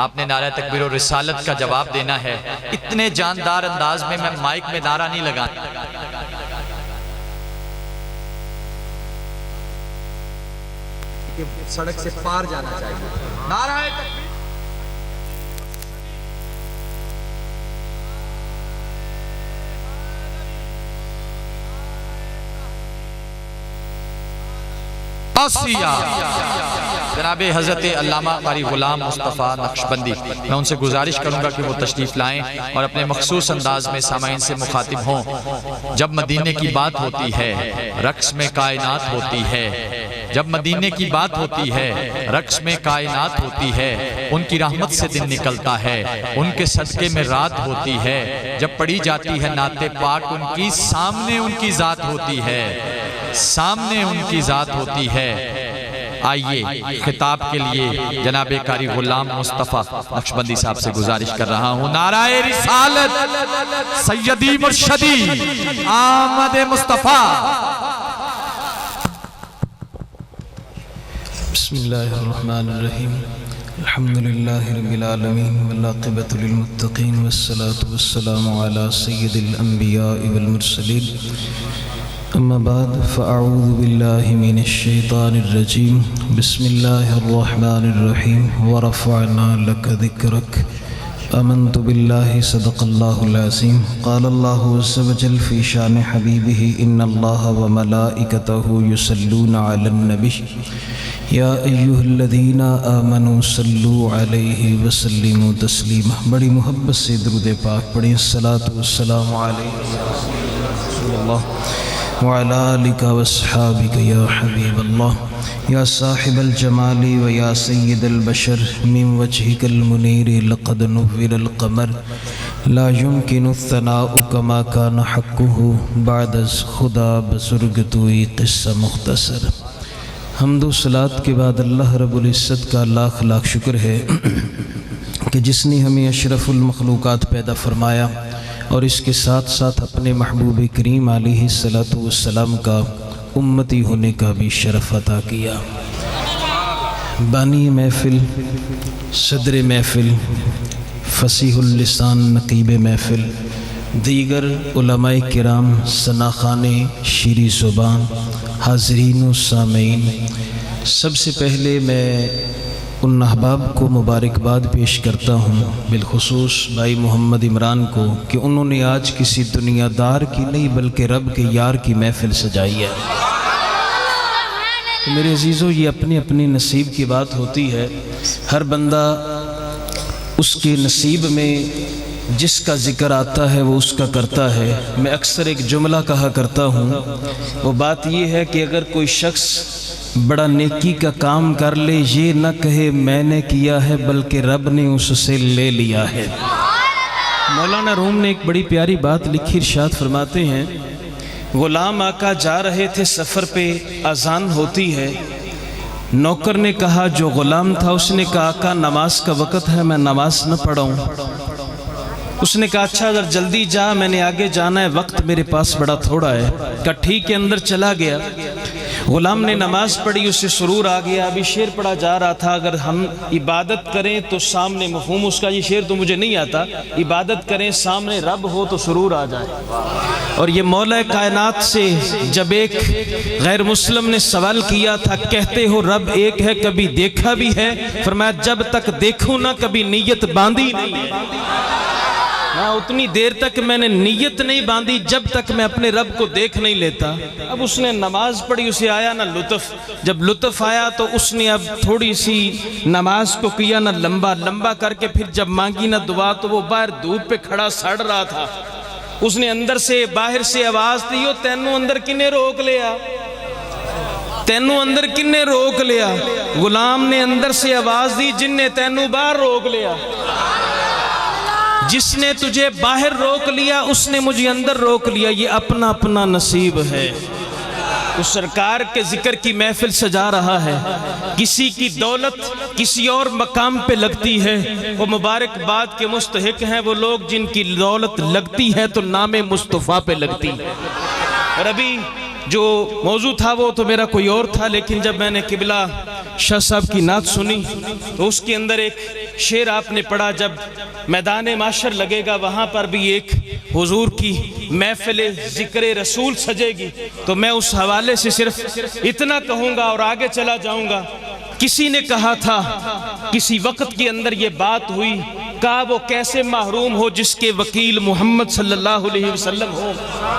آپ نے نعرہ تکبیر و رسالت کا جواب دینا ہے۔ اتنے جاندار انداز میں مائک میں نعرہ نہیں لگانا۔ سڑک سے پار جانا چاہیے۔ نعرہ تکبیر۔ جناب حضرت علامہ قاری غلام مصطفیٰ نقشبندی، میں ان سے گزارش کروں گا کہ وہ تشریف لائیں اور اپنے مخصوص انداز میں سامعین سے مخاطب ہوں۔ جب مدینے کی بات ہوتی ہے رقص میں کائنات ہوتی ہے، جب مدینے کی بات ہوتی ہے رقص میں کائنات ہوتی ہے، ان کی رحمت سے دن نکلتا ہے، ان کے صدقے میں رات ہوتی ہے، جب پڑھی جاتی ہے نعت پاک ان کی، سامنے ان کی ذات ہوتی ہے، سامنے ان کی ذات ہوتی ہے۔ آئیے خطاب کے لیے جناب قاری غلام مصطفیٰ نقشبندی صاحب سے گزارش کر رہا ہوں۔ نعرہ رسالت سیدی مرشدی آمد مصطفیٰ۔ بسم اللہ الرحمن الرحیم، الحمدللہ رب العالمین والعاقبۃ للمتقین والصلاة والسلام علی سید الانبیاء والمرسلین، اما بعد فاعوذ باللہ من الشیطان الرجیم، بسم اللہ الرحمن الرحیم، ورفعنا لک ذکرک، آمنت باللہ صدق اللہ العظیم، قال اللہ عز وجل فی شان حبیبہ ان اللہ وملائکتہ یصلون علی النبی یا ایہا الذین آمنوا صلوا علیہ وسلموا تسلیما۔ بڑی محبت سے درود پاک پڑھیں، الصلاۃ والسلام علیہ رسول اللہ وعلی آلک واصحابک یا حبیب اللہ، یا صاحب الجمال و یا سید البشر، من وجہک المنیر لقد نور القمر، لا يمکن الثناء کما کان حقہ بعد از خدا بزرگ توئی قصہ مختصر۔ حمد و صلات کے بعد اللہ رب العزت کا لاکھ لاکھ شکر ہے کہ جس نے ہمیں اشرف المخلوقات پیدا فرمایا اور اس کے ساتھ ساتھ اپنے محبوب کریم علیہ السلام کا امتی ہونے کا بھی شرف عطا کیا۔ بانی محفل، صدر محفل، فصیح اللسان نقیب محفل، دیگر علماء کرام، ثناخان شیریں زبان، حاضرین و سامعین، سب سے پہلے میں ان احباب کو مبارکباد پیش کرتا ہوں، بالخصوص بھائی محمد عمران کو، کہ انہوں نے آج کسی دنیا دار کی نہیں بلکہ رب کے یار کی محفل سجائی ہے۔ میرے عزیزو، یہ اپنے اپنے نصیب کی بات ہوتی ہے، ہر بندہ اس کے نصیب میں جس کا ذکر آتا ہے وہ اس کا کرتا ہے۔ میں اکثر ایک جملہ کہا کرتا ہوں، وہ بات یہ ہے کہ اگر کوئی شخص بڑا نیکی کا کام کر لے، یہ نہ کہے میں نے کیا ہے بلکہ رب نے اس سے لے لیا ہے۔ مولانا روم نے ایک بڑی پیاری بات لکھی، ارشاد فرماتے ہیں، غلام آقا جا رہے تھے سفر پہ، اذان ہوتی ہے، نوکر نے کہا جو غلام تھا، اس نے کہا آقا نماز کا وقت ہے، میں نماز نہ پڑھاؤں؟ اس نے کہا اچھا اگر جلدی جا، میں نے آگے جانا ہے، وقت میرے پاس بڑا تھوڑا ہے۔ کہا ٹھیک ہے، اندر چلا گیا، غلام نے نماز پڑھی، اسے سرور آ گیا۔ ابھی شعر پڑھا جا رہا تھا، اگر ہم عبادت کریں تو سامنے مفہوم اس کا، یہ شعر تو مجھے نہیں آتا، عبادت کریں سامنے رب ہو تو سرور آ جائے۔ اور یہ مولا کائنات سے جب ایک غیر مسلم نے سوال کیا تھا، کہتے ہو رب ایک ہے، کبھی دیکھا بھی ہے؟ فرمایا جب تک دیکھوں نہ کبھی نیت باندھی نہیں، اتنی دیر تک میں نے نیت نہیں باندھی جب تک میں اپنے رب کو دیکھ نہیں لیتا۔ اب اس نے نماز پڑھی، اسے آیا نہ لطف، جب لطف آیا تو اس نے اب تھوڑی سی نماز کو کیا نہ لمبا کر کے، پھر جب مانگی نہ دعا تو وہ باہر دھوپ پہ کھڑا سڑ رہا تھا۔ اس نے اندر سے باہر سے آواز دی، او تینوں اندر کنے روک لیا، تینوں اندر کنے روک لیا؟ غلام نے اندر سے آواز دی، جن نے تینوں باہر روک لیا۔ جس نے تجھے باہر روک لیا اس نے مجھے اندر روک لیا، یہ اپنا اپنا نصیب ہے۔ اس سرکار کے ذکر کی محفل سجا رہا ہے، کسی کی دولت کسی اور مقام پہ لگتی ہے، وہ مبارکباد کے مستحق ہیں وہ لوگ جن کی دولت لگتی ہے تو نام مصطفیٰ پہ لگتی ہے۔ اور ابھی جو موضوع تھا وہ تو میرا کوئی اور تھا، لیکن جب میں نے قبلہ شاہ صاحب کی نعت سنی تو اس کے اندر ایک شعر آپ نے پڑھا، جب میدان معاشر لگے گا وہاں پر بھی ایک حضور کی محفل ذکر رسول سجے گی، تو میں اس حوالے سے صرف اتنا کہوں گا اور آگے چلا جاؤں گا۔ کسی نے کہا تھا، کسی وقت کے اندر یہ بات ہوئی، کہا وہ کیسے محروم ہو جس کے وکیل محمد صلی اللہ علیہ وسلم ہو،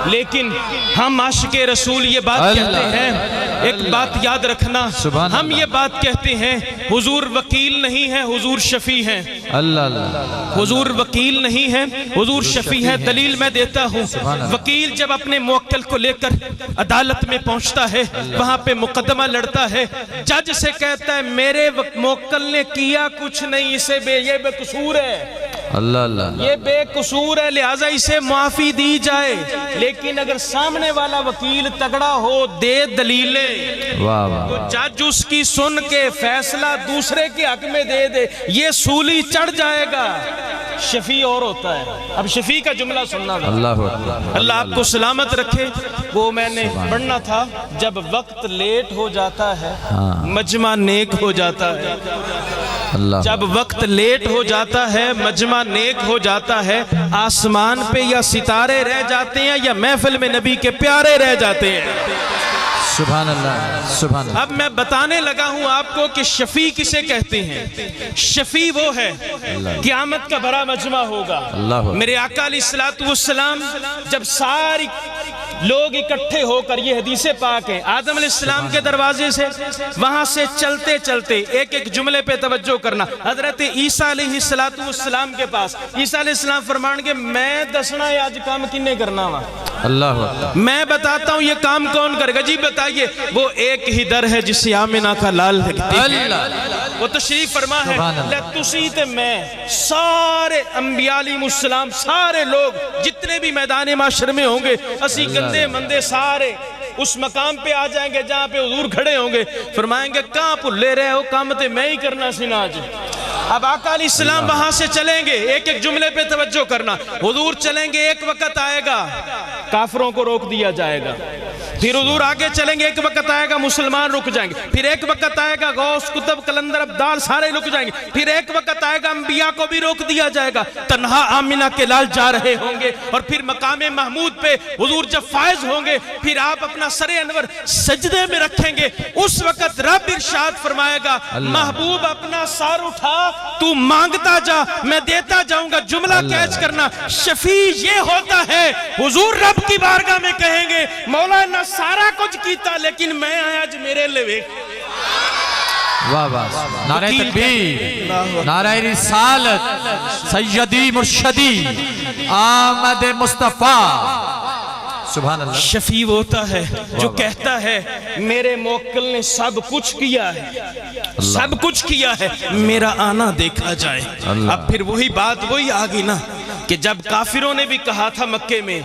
لیکن ہم عاشق رسول یہ بات کہتے ہیں، ایک بات یاد رکھنا، ہم یہ بات کہتے ہیں حضور وکیل نہیں ہے، حضور شفیع ہیں۔ حضور وکیل نہیں ہے، حضور شفیع ہے۔ دلیل میں دیتا ہوں، وکیل جب اپنے موکل کو لے کر عدالت میں پہنچتا ہے، وہاں پہ مقدمہ لڑتا ہے، جج سے کہتا ہے میرے موکل نے کیا کچھ نہیں، اسے یہ بے قصور ہے، یہ بے قصور ہے، لہٰذا اسے معافی دی جائے۔ لیکن اگر سامنے والا وکیل تگڑا ہو، دے دلیلیں، تو جج اس کی سن کے فیصلہ دوسرے کے حق میں دے دے، یہ سولی چڑھ جائے گا۔ شفیع اور ہوتا ہے۔ اب شفیع کا جملہ سننا تھا، اللہ آپ کو سلامت رکھے۔ وہ میں نے پڑھنا تھا، جب وقت لیٹ ہو جاتا ہے مجمع نیک ہو جاتا ہے، جب وقت لیٹ ہو جاتا ہے مجمع نیک ہو جاتا ہے، آسمان پہ یا ستارے رہ جاتے ہیں یا محفل میں نبی کے پیارے رہ جاتے ہیں۔ سبحان اللہ، سبحان اللہ۔ اب میں بتانے لگا ہوں آپ کو کہ شفیع کسے کہتے ہیں۔ شفیع وہ ہے، قیامت کا بڑا مجمع ہوگا، میرے آقا علیہ الصلوۃ والسلام جب ساری لوگ اکٹھے ہو کر، یہ حدیث پاک ہے، آدم علیہ السلام کے دروازے سے وہاں سے چلتے چلتے ایک ایک جملے پہ توجہ کرنا، حضرت عیسیٰ علیہ السلام کے پاس عیسیٰ علیہ السلام فرمان کے میں دسنا ہے آج کام کنے کرنا ہوا، میں بتاتا ہوں یہ کام کون کرے گا، جی بتائیے۔ وہ ایک ہی در ہے جسے آمنہ کا لال لگتی ہے، وہ تشریف فرما ہے، لتوسی تے میں سارے انبیاء علیہ السلام، سارے لوگ جتنے بھی میدان معاشر میں ہوں گے، اسی گندے مندے سارے اس مقام پہ آ جائیں گے جہاں پہ حضور کھڑے ہوں گے، فرمائیں گے کہاں پھلے رہے ہو، کام تے میں ہی کرنا سنا آج۔ اب آقا علیہ السلام وہاں سے چلیں گے، ایک ایک جملے پہ توجہ کرنا، حضور چلیں گے، ایک وقت آئے گا کافروں کو روک دیا جائے گا، پھر حضور آگے چلیں گے، ایک وقت آئے گا مسلمان رک جائیں گے، پھر ایک وقت آئے گا غوث کتب قلندر ابدال سارے رک جائیں گے، پھر ایک وقت آئے گا انبیاء کو بھی روک دیا جائے گا، تنہا آمنہ کے لال جا رہے ہوں گے، اور پھر مقام محمود پہ حضور جب فائز ہوں گے، پھر آپ اپنا سر انور سجدے میں رکھیں گے، اس وقت رب ارشاد فرمائے گا محبوب اپنا سار اٹھا، تو مانگتا جا میں دیتا جاؤں گا۔ جملہ کیچ کرنا، شفیع یہ ہوتا ہے، حضور رب کی بارگاہ میں کہیں گے مولا نہ سارا کچھ کیتا لیکن میں آیا جو میرے لئے۔ واہ واہ، نعرہ تکبیر، نعرہ رسالت، سیدی مرشدی آمد مصطفیٰ، سبحان اللہ۔ شفیع ہوتا ہے جو کہتا ہے میرے موکل نے سب کچھ کیا ہے، سب کچھ کیا ہے، میرا آنا دیکھا جائے۔ اب پھر وہی بات وہی آگی نا کہ جب کافروں نے بھی کہا تھا مکے میں،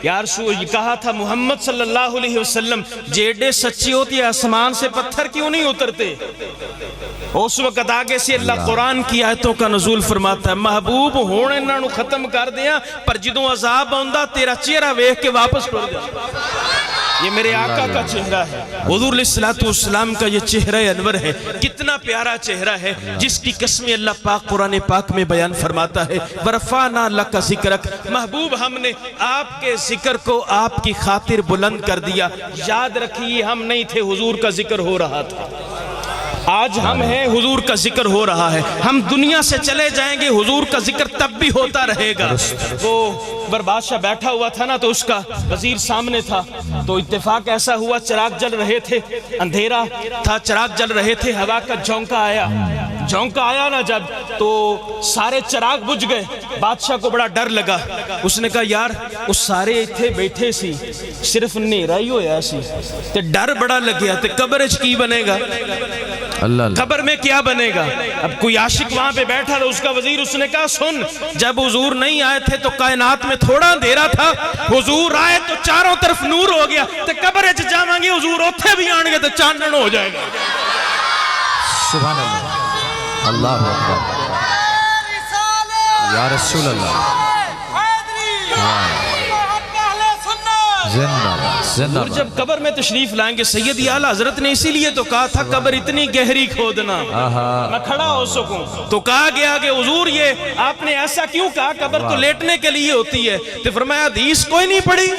یا رسول یہ کہا تھا محمد صلی اللہ علیہ وسلم جیڑے سچی ہوتی ہے آسمان سے پتھر کیوں نہیں اترتے، اس وقت آگے سے اللہ قرآن کی آیتوں کا نزول فرماتا ہے محبوب ہونے انہوں ختم کر دیا، پر جدوں عذاب آندا تیرا چہرہ ویکھ کے واپس ٹر جا۔ یہ میرے آقا کا چہرہ ہے، حضور علیہ السلام کا یہ چہرہ انور ہے، کتنا پیارا چہرہ ہے جس کی قسم اللہ پاک قرآن پاک میں بیان فرماتا ہے ورفعنا لک ذکرک، محبوب ہم نے آپ کے ذکر کو آپ کی خاطر بلند کر دیا۔ یاد رکھیے ہم نہیں تھے، حضور کا ذکر ہو رہا تھا، آج ہم ہیں، حضور کا ذکر ہو رہا ہے، ہم دنیا سے چلے جائیں گے، حضور کا ذکر تب بھی ہوتا رہے گا۔ وہ بادشاہ بیٹھا ہوا تھا نا تو اس کا وزیر سامنے تھا، تو اتفاق ایسا ہوا چراغ جل رہے تھے، اندھیرا تھا، چراغ جل رہے تھے، ہوا کا جھونکا آیا نا جب تو سارے چراغ بجھ گئے، بادشاہ کو بڑا ڈر لگا، اس نے کہا یار اس سارے اتھے بیٹھے سی صرف نیرہ ہی ہویا سی تے ڈر بڑا لگیا تے قبر کی بنے گا، قبر میں کیا بنے گا۔ اب کوئی عاشق وہاں پہ بیٹھا تھا، اس کا وزیر، اس نے کہا سن جب حضور نہیں آئے تھے تو کائنات میں تھوڑا اندھیرا تھا، حضور آئے تو چاروں طرف نور ہو گیا، تے قبر اچ جاواں گے حضور اوتھے بھی آن گے تو چانن ہو جائے گا۔ سبحان اللہ، اللہ اکبر، یا رسول اللہ، زندہ اور جب قبر میں تشریف لائیں گے سیدی اعلیٰ حضرت نے اسی لیے تو کہا تھا قبر اتنی گہری کھودنا میں کھڑا ہو سکوں، تو کہا گیا کہ حضور یہ آپ نے ایسا کیوں کہا، قبر تو لیٹنے کے لیے ہوتی ہے، تو فرمایا حدیث کوئی نہیں پڑھی؟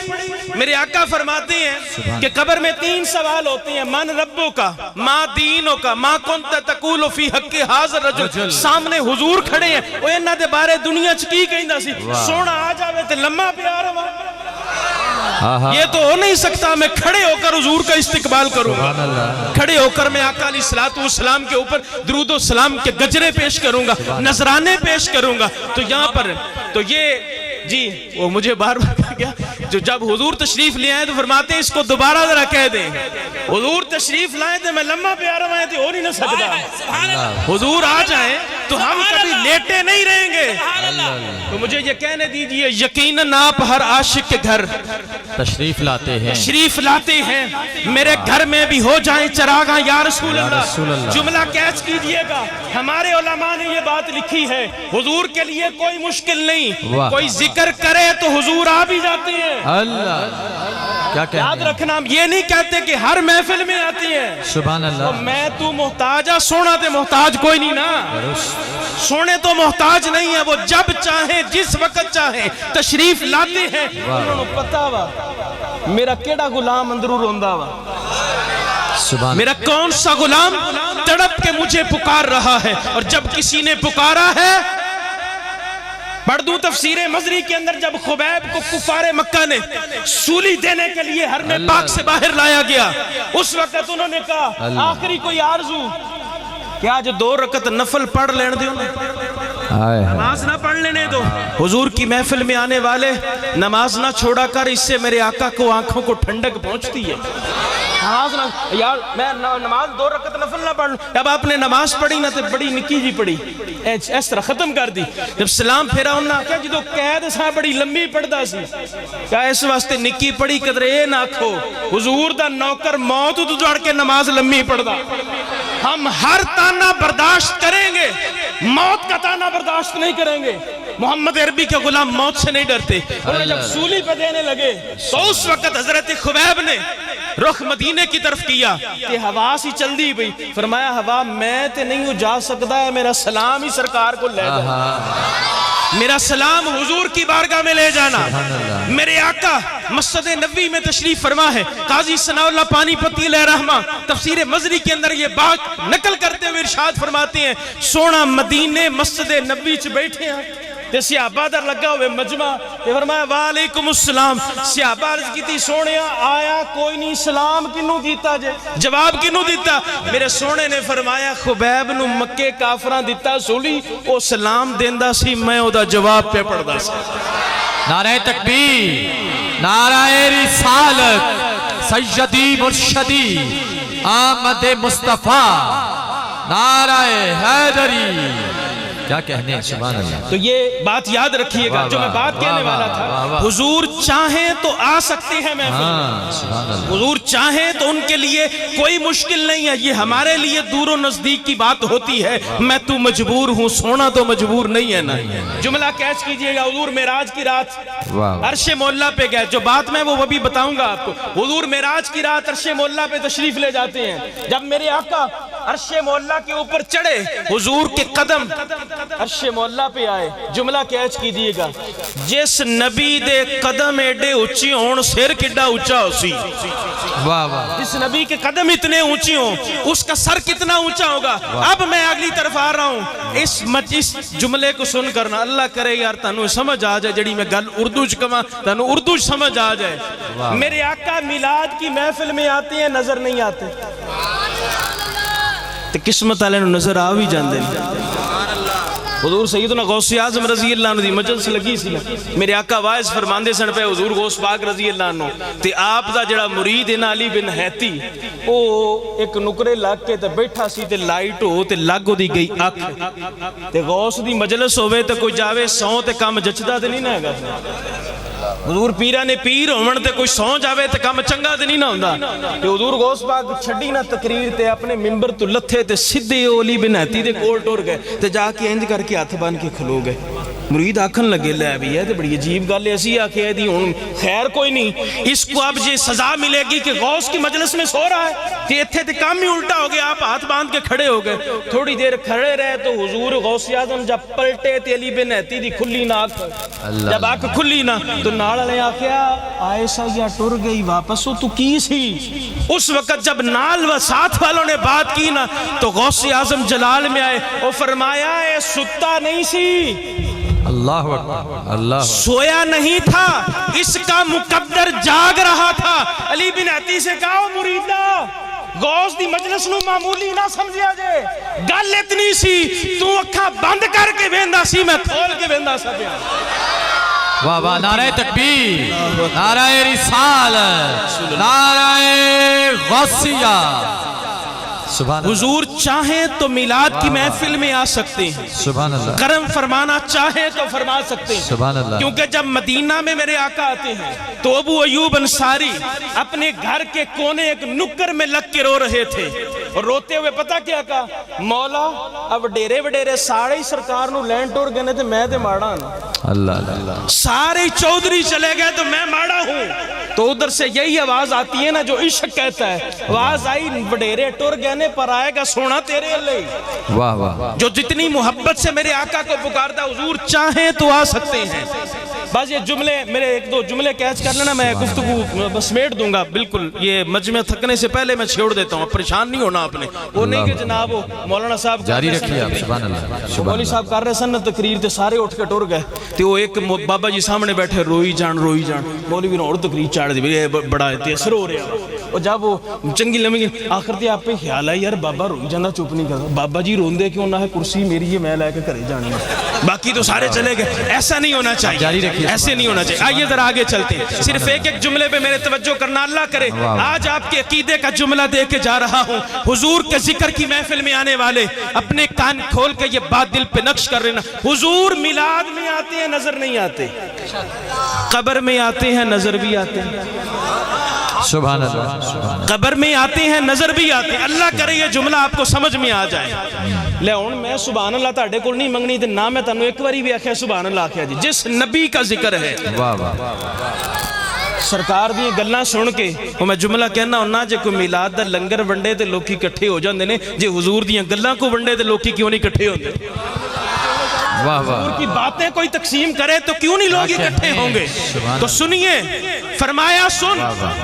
میرے آقا فرماتے ہیں کہ قبر میں 3 سوال ہوتے ہیں، من ربو کا، ما دینو کا، ما کنت تقول فی حق حاضر رجل، سامنے حضور کھڑے ہیں، وہ انہاں دے بارے دنیا چ کی کہندا سی، سونا آ جاوے تے لمحہ پیار ہوا، یہ تو ہو نہیں سکتا، میں کھڑے ہو کر حضور کا استقبال کروں گا، کھڑے ہو کر میں آقا علیہ السلام کے اوپر درود و سلام کے گجرے پیش کروں گا، نذرانے پیش کروں گا۔ تو یہاں پر تو یہ جی وہ مجھے بار بار کہا گیا، جو جب حضور تشریف لے آئے تو فرماتے ہیں اس کو دوبارہ ذرا کہہ دیں، حضور تشریف لائیں تو میں لمحہ پیارا آئے تو ہو نہیں نہ سکتا، حضور آ جائیں تو ہم کبھی لیٹے نہیں رہیں گے۔ تو مجھے یہ کہنے دیجئے یقیناً آپ ہر عاشق کے گھر تشریف لاتے ہیں، میرے گھر میں بھی ہو جائیں چراغاں یا رسول اللہ، جملہ کیچ کیجئے گا، ہمارے علماء نے یہ بات لکھی ہے، حضور کے لیے کوئی مشکل نہیں، کوئی ذکر کرے تو حضور آ بھی جاتے ہیں۔ اللہ کیا یاد رکھنا، ہم یہ نہیں کہتے کہ ہر محفل میں آتی ہیں، سبحان اللہ، میں تو محتاجہ، سونا تے محتاج کوئی نہیں نا، سونے تو محتاج نہیں ہے، وہ جب چاہیں جس وقت چاہیں تشریف لاتے ہیں، انہوں نے پتا وا میرا کیڑا غلام اندروں روندا وا، میرا کون سا غلام تڑپ کے مجھے پکار رہا ہے، اور جب کسی نے پکارا ہے، پڑھ دوں تفسیر مزری کے اندر، جب خبیب کو کفار مکہ نے سولی دینے کے لیے حرم پاک سے باہر لایا گیا، اس وقت انہوں نے کہا آخری کوئی آرزو کیا جو 2 رکعت نفل پڑھ لین دیو، نماز نہ پڑھ لینے دو، حضور کی محفل میں آنے والے نماز نہ چھوڑا کر، اس سے میرے آقا کو آنکھوں کو ٹھنڈک پہنچتی ہے، نماز نہ یار میں نماز 2 رکعت نفل نہ پڑھ لوں، جب آپ نے نماز پڑھی نہ تو بڑی نکی جی پڑھی، اس طرح ختم کر دی، جب سلام پھیرا انہوں نے کہا جدو قید سا بڑی لمبی پڑھدا سی، کیا اس واسطے نکی پڑھی قدر اے نہ کھو، حضور دا نوکر موت تو جڑ کے نماز لمبی پڑھدا، ہم ہر تانا برداشت کریں گے، موت کا تانا برداشت نہیں کریں گے، محمد عربی کے غلام موت سے نہیں ڈرتے، انہوں نے جب سولی پہ دینے لگے تو اس وقت حضرت خبیب نے رخ مدینے کی طرف کیا کہ ہوا سی چل دی بھئی، فرمایا ہوا میں تے نہیں ہوں جا سکتا ہے، میرا سلام ہی سرکار کو لے جانا، میرا سلام حضور کی بارگاہ میں لے جانا، میرے آقا مسجد نبوی میں تشریف فرما ہے، قاضی ثناء اللہ پانی پتی علیہ رحمہ تفسیر مزری کے اندر یہ بات نقل کرتے ہوئے ارشاد فرماتے ہیں، سونا مدینے مسجد نبوی چ بیٹھے ہیں، صحابہ در لگا ہوئے مجمع، یہ فرمایا وعلیکم السلام، صحابہ عرض کی تھی سونے آیا کوئی نہیں، سلام کنوں کیتا جے، جواب کنوں دیتا، میرے سونے نے فرمایا خبیب نو مکے کافران دیتا سولی، او سلام دیندہ سی، میں او دا جواب پہ پڑھ دا سی۔ نعرہ تکبیر، نعرہ رسالت، سیدی مرشدی آمد مصطفیٰ، نعرہ حیدری، کیا کہنے ہیں، سبحان اللہ۔ تو یہ بات یاد رکھیے گا، جو میں بات کہنے والا تھا، حضور چاہیں تو آ سکتے ہیں محفل، حضور چاہیں تو ان کے لیے کوئی مشکل نہیں ہے، یہ ہمارے لیے دور و نزدیک کی بات ہوتی ہے، میں تو مجبور ہوں، سونا تو مجبور نہیں ہے نا۔ جملہ کیچ کیجئے گا، حضور معراج کی رات عرش مولا پہ گئے، جو بات میں وہ بھی بتاؤں گا آپ کو، حضور معراج کی رات عرش مولا پہ تشریف لے جاتے ہیں، جب میرے آقا عرش مولا کے اوپر چڑھے، حضور کے قدم عرش مولا پہ آئے، جملہ کیچ کیجئے گا، جس نبی دے قدم ایڈے اونچی ہون سر کڈا اونچا ہو سی، جس نبی کے قدم اتنے اونچی ہوں اس کا سر کتنا اونچا ہوگا۔ اب میں اگلی طرف آ رہا ہوں، اس جملے کو سن کرنا، اللہ کرے یار تانوں سمجھ آ جائے، جڑی میں گل اردو چ کما تانوں اردو سمجھ آ جائے۔ میرے آقا میلاد کی محفل میں آتے ہیں، نظر نہیں آتے، تو قسمت والے نظر آ بھی جاندے ہیں۔ حضور سیدنا غوث اعظم رضی اللہ عنہ دی مجلس لگی سی، میرے آقا واعظ فرماندے سن پہ حضور غوث پاک رضی اللہ عنہ تے آپ دا جڑا مرید ہے علی بن حیتی، او ایک نکرے لگ کے تے بیٹھا سی تے لائٹ ہو تے لگ دی گئی اکھ تے غوث دی مجلس ہوئے تے کوئی جاوے سو تے کام جچدا تے نہیں نہ گا، حضور پیرہ نے پیر ہومن تے کوئی سو جاوے تے کام چنگا تے نہیں نہ ہوندا، تے حضور غوث پاک چھڈی نہ تقریر تے اپنے منبر تو لتھے تے سیدھے علی بن حیتی دے کول ٹر گئے تے جا کے انج کر کے ہاتھ بن کے کھلو گئے، مرید آکھن لگے لے بھی ہے تو بڑی عجیب گل ہے، اسی آکھے دی ہن خیر کوئی نہیں، اس کو اب یہ سزا ملے گی کہ غوث کی مجلس میں سو رہا ہے کہ اتھے تے کام ہی الٹا ہو گیا، آپ ہاتھ باندھ کے کھڑے ہو گئے، تھوڑی دیر کھڑے رہے تو حضور غوث اعظم جب پلٹے تے علی بن ہتی دی کھلی نہ جب آنکھ کھلی نہ تو نال والے آکھیا عائشہ یا ٹر گئی واپس، تو کی سی؟ اس وقت جب نال و ساتھ والوں نے بات کی نا تو غوث اعظم جلال میں آئے اور فرمایا اے ستا نہیں سی، اللہ اکبر، اللہ سویا نہیں تھا، اس کا مقدر جاگ رہا تھا۔ علی بن عطی سے کہا مریدہ غوث دی مجلس نو معمولی نہ سمجھیا جے، گل اتنی سی تو اکھا بند کر کے ویندا سی، میں کھول کے ویندا سا پیا۔ واہ واہ، نعرہ تکبیر، نعرہ رسالت، نعرہ غوثیہ، سبحان اللہ۔ حضور چاہیں تو میلاد کی محفل میں آ سکتے ہیں، سبحان اللہ، کرم فرمانا چاہیں تو فرما سکتے ہیں، سبحان اللہ۔ کیونکہ جب مدینہ میں میرے آقا آتے ہیں تو ابو ایوب انصاری اپنے گھر کے کونے ایک نکر میں لگ کے رو رہے تھے، اور روتے ہوئے پتہ کیا کہا؟ مولا اب ڈیرے وڈیرے سارے ہی سرکار نو لین ٹور گنے تھے، میں تے ماڑا نا، اللہ اللہ، سارے چودھری چلے گئے تو میں ماڑا ہوں۔ تو ادھر سے یہی آواز آتی ہے نا جو عشق کہتا ہے، آواز آئی وڈیرے ٹور گنے پر آئے گا سونا تیرے اللہ، واہ واہ، جو جتنی محبت سے میرے آقا کو پکارتا، حضور چاہیں تو آ سکتے ہیں۔ بس یہ جملے میرے ایک دو جملے کیچ کر لینا، میں گفتگو بس سمیٹ دوں گا، بالکل یہ مجمع تھکنے سے پہلے میں چھوڑ دیتا ہوں، پریشان نہیں ہونا آپ نے، وہ نہیں کہ جناب وہ مولانا صاحب جاری رکھیے آپ، سبحان اللہ، مولوی صاحب کر رہے سن تقریر تے سارے اٹھ کے ٹر گئے، تے وہ ایک بابا جی سامنے بیٹھے روئی جان مولوی نے اور تقریر چاڑ دی، بڑا اثر ہو رہا، اور جب وہ چنگی لمحی آخر تے آپ پہ خیال آیا یار بابا روئی جانا چپ نہیں کرتا، بابا جی روندے کیوں نہ ہے، کرسی میری ہے میں لے کے گھرے جانی ہے، باقی تو سارے چلے گئے۔ ایسا نہیں ہونا چاہیے، ایسے نہیں ہونا چاہیے۔ آئیے ذرا آگے چلتے ہیں، صرف ایک ایک جملے پہ میرے توجہ کرنا، اللہ کرے آج آپ کے عقیدے کا جملہ دے کے جا رہا ہوں۔ حضور کے ذکر کی محفل میں آنے والے اپنے کان کھول کے یہ بات دل پہ نقش کر لینا، حضور میلاد میں آتے ہیں نظر نہیں آتے، قبر میں آتے ہیں نظر بھی آتے ہیں، سبحان اللہ، قبر میں آتے ہیں نظر بھی آتے ہیں۔ اللہ کرے یہ جملہ آپ کو سمجھ میں آ جائے۔ لے ہن میں سبحان اللہ تہاڈے کول نہیں منگنی تے نہ میں تانوں ایک واری بھی آکھیا سبحان اللہ آکھیا جی، جس نبی کا ذکر ہے واہ واہ، سرکار دی گلاں سن کے وہ میں جملہ کہنا ہونا، جے کوئی میلاد دا لنگر ونڈے تے لوکی اکٹھے ہو جاندے نے، جے حضور دیاں گلاں کو ونڈے تے لوکی کیوں نہیں اکٹھے ہوندے؟ واہ حضور واہ، کی باتیں کوئی تقسیم کرے تو کیوں نہیں لوگ اکٹھے ہوں گے؟ تو سنیے، فرمایا سن،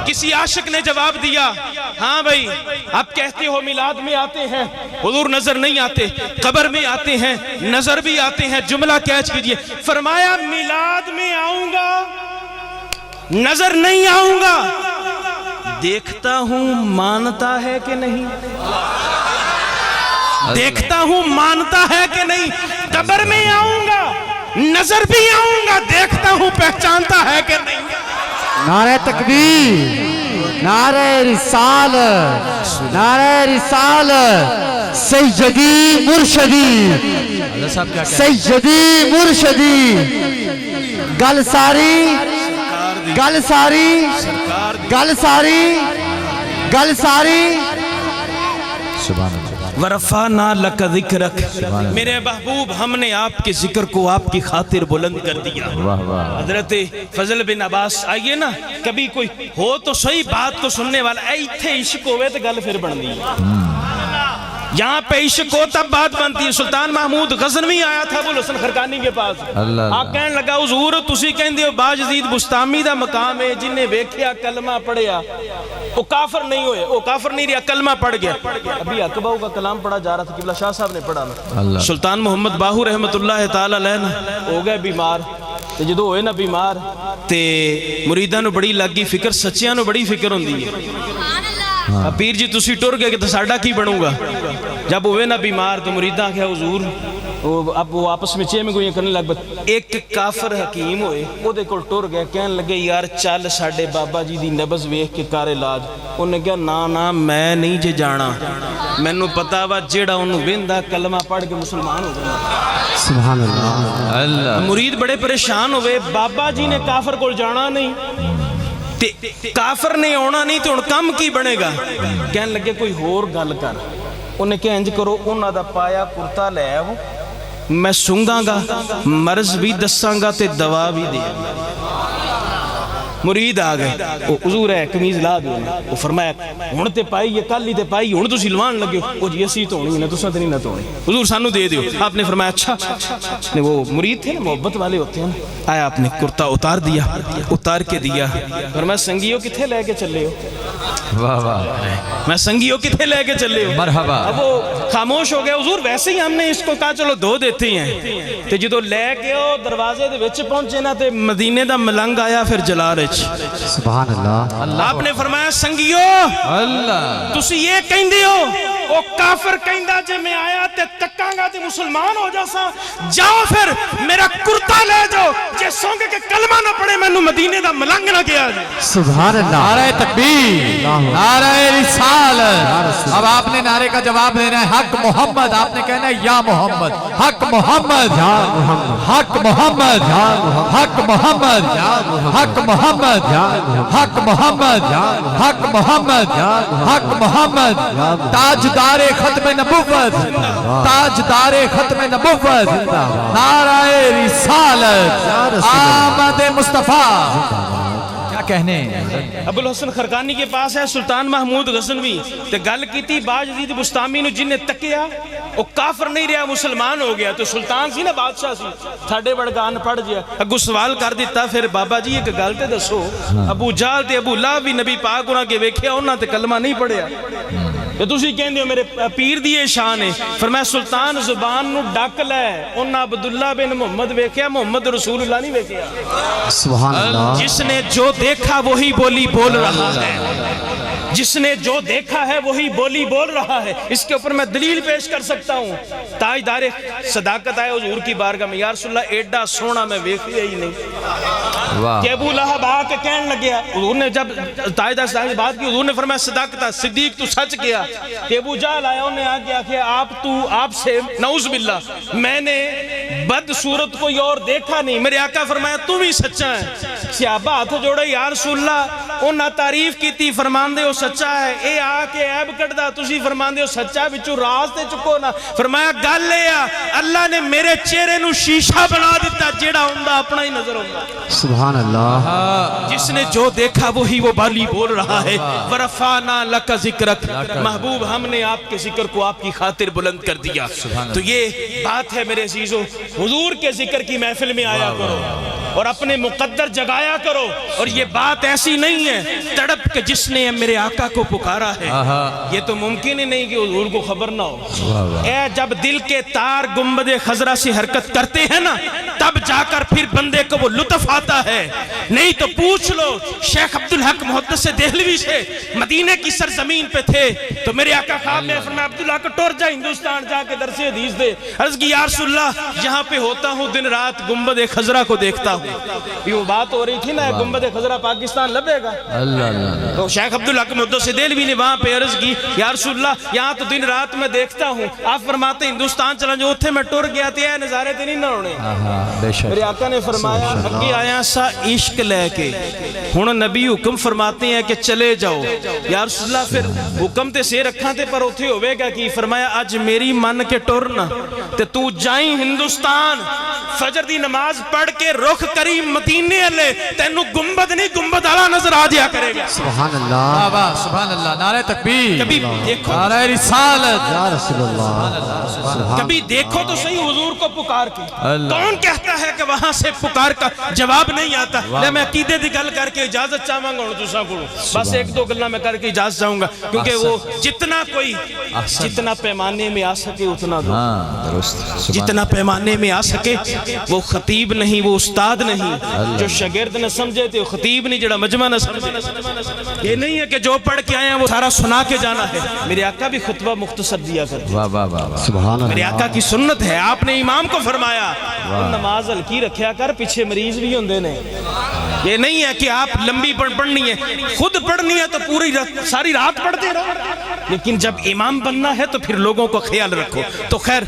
کسی عاشق نے جواب دیا، ہاں بھائی آپ کہتے ہو میلاد میں آتے ہیں حضور نظر نہیں آتے، قبر میں آتے ہیں نظر بھی آتے ہیں، جملہ کیچ کیجئے، فرمایا میلاد میں آؤں گا نظر نہیں آؤں گا، دیکھتا ہوں مانتا ہے کہ نہیں، دیکھتا ہوں مانتا ہے کہ نہیں، قبر میں آؤں گا نظر بھی آؤں گا، دیکھتا ہوں پہچانتا ہے کہ نہیں۔ نعرہ تکبیر، نعرہ رسالت، نعرہ رسالت، سیدی مرشدی، اللہ صاحب کیا کہتے ہیں؟ سیدی مرشدی، گل ساری گل ساری گل ساری گل ساری، سبحان اللہ، ورفعنا لک ذکرک، میرے محبوب ہم نے آپ کے ذکر کو آپ کی خاطر بلند کر دیا۔ واہ واہ، حضرت فضل بن عباس آئیے نا، کبھی کوئی ہو تو صحیح بات کو سننے والا، ایتھے عشق ہوئے تو گل پھر بن دی، یہاں پہ عشق ہو تب بات بنتی ہے۔ سلطان محمود غزنوی آیا تھا ابو الحسن خرقانی کے پاس، آپ کہنے لگا حضور تسی کہندے ہو باجزید بستامی دا مقام ہے، جن نے ویکھیا کلمہ پڑھیا وہ کافر نہیں ہوئے، وہ کافر نہیں رہا، کلمہ پڑھ گیا۔ ابھی عقبہ کا کلام پڑھا جا رہا تھا، قبلہ شاہ صاحب نے پڑھا نا، سلطان محمد باہو رحمت اللہ تعالی علیہ ہو گئے بیمار، تے جدو ہوئے نا بیمار تے مریداں نو بڑی لگی فکر، سچیاں نو بڑی فکر ہوندی ہے، پیر جی تسی ٹر گئے کہ ساڈا کی بنوں گا؟ جب ہوئے نا بیمار تو مریداں کہا حضور، اب وہ آپس میں چیمیں گوئیں کرنے لگ بات، ایک کافر حکیم ہوئے وہ دے کل ٹر گئے، کہنے لگے یار چل ساڑھے بابا جی دی نبض ویکھ کے کار علاج، انہوں نے کہا نا میں نہیں جے جانا، میں نو پتا وا جیڑا انہوں ویندہ کلمہ پڑھ کے مسلمان ہو گیا۔ سبحان اللہ، مرید بڑے پریشان ہوئے، بابا جی نے کافر کو جانا نہیں، کافر نے ہونا نہیں تو ان کم کی بنے گا، کہنے لگے کوئی ہور گل کر، انہیں کہ انج کرو انہاں دا پایا کرتا لے آو میں سونگاں گا مرض بھی دساں گا تے دوا بھی دیا گا۔ مرید آ گئے وہ حضور ہے قمیض لا دو وہ فرمایا ہن تے پائی یہ کل ہی تے پائی ہن تسی لوان لگے وہ جی اسی دھونی نہ تساں تے نہیں نہ دھونی حضور سانو دے دیو۔ آپ نے فرمایا اچھا وہ مرید تھے نا محبت والے ہوتے ہیں نا، آیا آپ نے کرتا اتار دیا، اتار کے دیا، فرمایا سنگیو کتھے لے کے چلے ہو؟ واہ واہ، میں سنگیو کتھے لے کے چلے ہو؟ مرحبا۔ اب وہ خاموش ہو گیا حضور ویسے ہی ہم نے اس کو کہا چلو دھو دیتے ہیں تے جدو لے کے او دروازے دے وچ پہنچے نا تے مدینے دا ملنگ آیا پھر جلا رچ۔ سبحان اللہ۔ آپ نے فرمایا سنگیو اللہ تسی یہ کہندے ہو او کافر کہندا جے میں آیا تے تکاں گا تے مسلمان ہو جاساں، جاؤ پھر میرا کرتا لے جاؤ، جے سونگ کے کلمہ نہ پڑھے مینوں مدینے دا ملنگ نہ کیا جائے۔ سبحان اللہ۔ نعرہ تکبیر، نعرہ رسالت۔ اب آپ نے نعرے کا جواب دینا ہے حق محمد، آپ نے کہنا ہے یا محمد، حق محمد، حق محمد، حق محمد، حق محمد، حق محمد، حق محمد، حق محمد، تاجدار ختم نبوت، تاجدار ختم نبوت، نعرہ رسالت، آمد مصطفیٰ۔ کیا کہنے ابو الحسن خرقانی کے پاس ہے سلطان محمود غزنوی تے گل کیتی باجدید بستامی نو جن نے تکیا وہ کافر نہیں رہا مسلمان ہو گیا، تو سلطان سی نا بادشاہ سی تھاڑے بڑگان پڑھ جیا، اگو سوال کر دیتا پھر بابا جی ایک گل تے دسو ابو جہل تے ابو لہب بھی نبی پاک انہاں کے ویکھیا انہاں تے کلمہ نہیں پڑھیا تے تسی کہندے ہو میرے پیر دی شان ہے۔ فرمایا سلطان زبان نو ڈک لے انہاں عبداللہ بن محمد ویکھیا محمد رسول اللہ نہیں ویکھیا۔ سبحان اللہ۔ جس نے جو دیکھا وہی بولی بول رہا ہے، جس نے جو دیکھا ہے وہی بولی بول رہا ہے۔ اس کے اوپر میں دلیل پیش کر سکتا ہوں، تاجدار صداقت آئے حضور کی بارگاہ میں یا رسول اللہ ایڈا سونا میں ویکھیا ہی نہیں کہ ابو لہب آ کے کہنے لگیا، حضور نے جب تاجدار صداقت بات کی حضور نے فرمایا صداقت صدیق تو سچ کیا کہ ابو جہل آیا انہیں آ کے آکھیا آپ سے نعوذ باللہ میں نے بد صورت کوئی اور دیکھا نہیں۔ میرے آقا فرمایا تم ہی سچا ہے۔ صحابہ ہاتھ جوڑے یا رسول اللہ انہاں تعریف کیتی فرمان دے ہو سچا ہے، اے آ کے عیب کٹدا تسی فرمان دے ہو سچا ہے وچوں راز تے چکو نا۔ فرمایا گل اے اللہ نے میرے چہرے نو شیشہ بنا دیتا جیڑا ہوندا اپنا ہی نظر ہوندا۔ سبحان اللہ۔ جس نے جو دیکھا وہی وہ بالی بول رہا ہے۔ ورفعنا لک ذکرک، محبوب ہم نے آپ کے ذکر کو آپ کی خاطر بلند کر دیا۔ تو یہ بات ہے میرے عزیزو، حضور کے ذکر کی محفل میں آیا کرو اور اپنے مقدر جگایا کرو، اور یہ بات ایسی نہیں ہے تڑپ کہ جس نے میرے آقا کو پکارا ہے، یہ تو ممکن ہی نہیں کہ حضور کو خبر نہ ہو۔ اے جب دل کے تار گنبد خضرا سے حرکت کرتے ہیں نا تب جا کر پھر بندے کو وہ لطف آتا ہے، نہیں تو پوچھ لو شیخ عبدالحق محدث دہلوی سے، مدینے کی سرزمین پہ تھے تو میرے آقا خواب میں فرمایا عبداللہ کو ٹور جا ہندوستان جا کے درس حدیث دے۔ عرض کی یا رسول اللہ یہاں پہ ہوتا ہوں دن رات گنبد خضرا کو دیکھتا ہوں۔ یہ وہ بات ہو رہی تھی نا گنبد خضرا پاکستان لبے گا، تو شیخ عبدالحق محدث دہلوی نے وہاں پہ عرض کی یا رسول اللہ یہاں تو دن رات میں دیکھتا ہوں، آپ فرماتے ہیں ہندوستان چلا جو اتھے میں ٹور گیا تھے نظارے تے نہیں نہ ہونے۔ میرے آقا نے فرمایا اگے آیا سا عشق لے کے، ہن نبی حکم فرماتے ہیں کہ چلے جاؤ۔ یا رسول اللہ پھر حکم تے سے رکھاں تے پر اتھے ہوئے گا کی؟ فرمایا اج میری من کے ٹورنا تے تو جائیں ہندوستان فجر دی نماز پڑھ کے رخ کریم مدینے والے تینوں گنبد نہیں گنبد والا نظر آ جایا کرے گا۔ سبحان اللہ۔ سبحان اللہ، نعرہ تکبیر، کبھی دیکھو نعرہ رسالت، یا رسول اللہ۔ کبھی دیکھو تو صحیح حضور کو پکار کے، کون کہتا ہے کہ وہاں سے پکار کا جواب نہیں آتا؟ لے میں عقیدے دی گل کر کے اجازت چاہواں گا تساں کولوں، بس ایک دو گلاں میں کر کے اجازت چاہوں گا کیونکہ وہ جتنا کوئی جتنا پیمانے میں آ سکے اتنا دو، جتنا پیمانے میں آ سکے۔ وہ خطیب نہیں، وہ استاد نہیں، جو شاگرد نہ سمجھے تو خطیب نہیں، جڑا مجمع نہ سمجھے۔ یہ نہیں ہے کہ جو پڑھ کے آئے ہیں وہ سارا سنا کے جانا ہے۔ میرے آقا بھی خطبہ مختصر دیا کرتے، سبحان میرے اللہ۔ آقا کی سنت ہے۔ آپ نے امام کو فرمایا نماز ہلکی رکھیا کر، پیچھے مریض بھی ہوندے نے۔ یہ نہیں ہے کہ آپ لمبی پڑھنی ہے، خود پڑھنی ہے تو پوری ساری رات پڑھتے رہو، لیکن جب امام بننا ہے تو پھر لوگوں کو خیال رکھو۔ تو خیر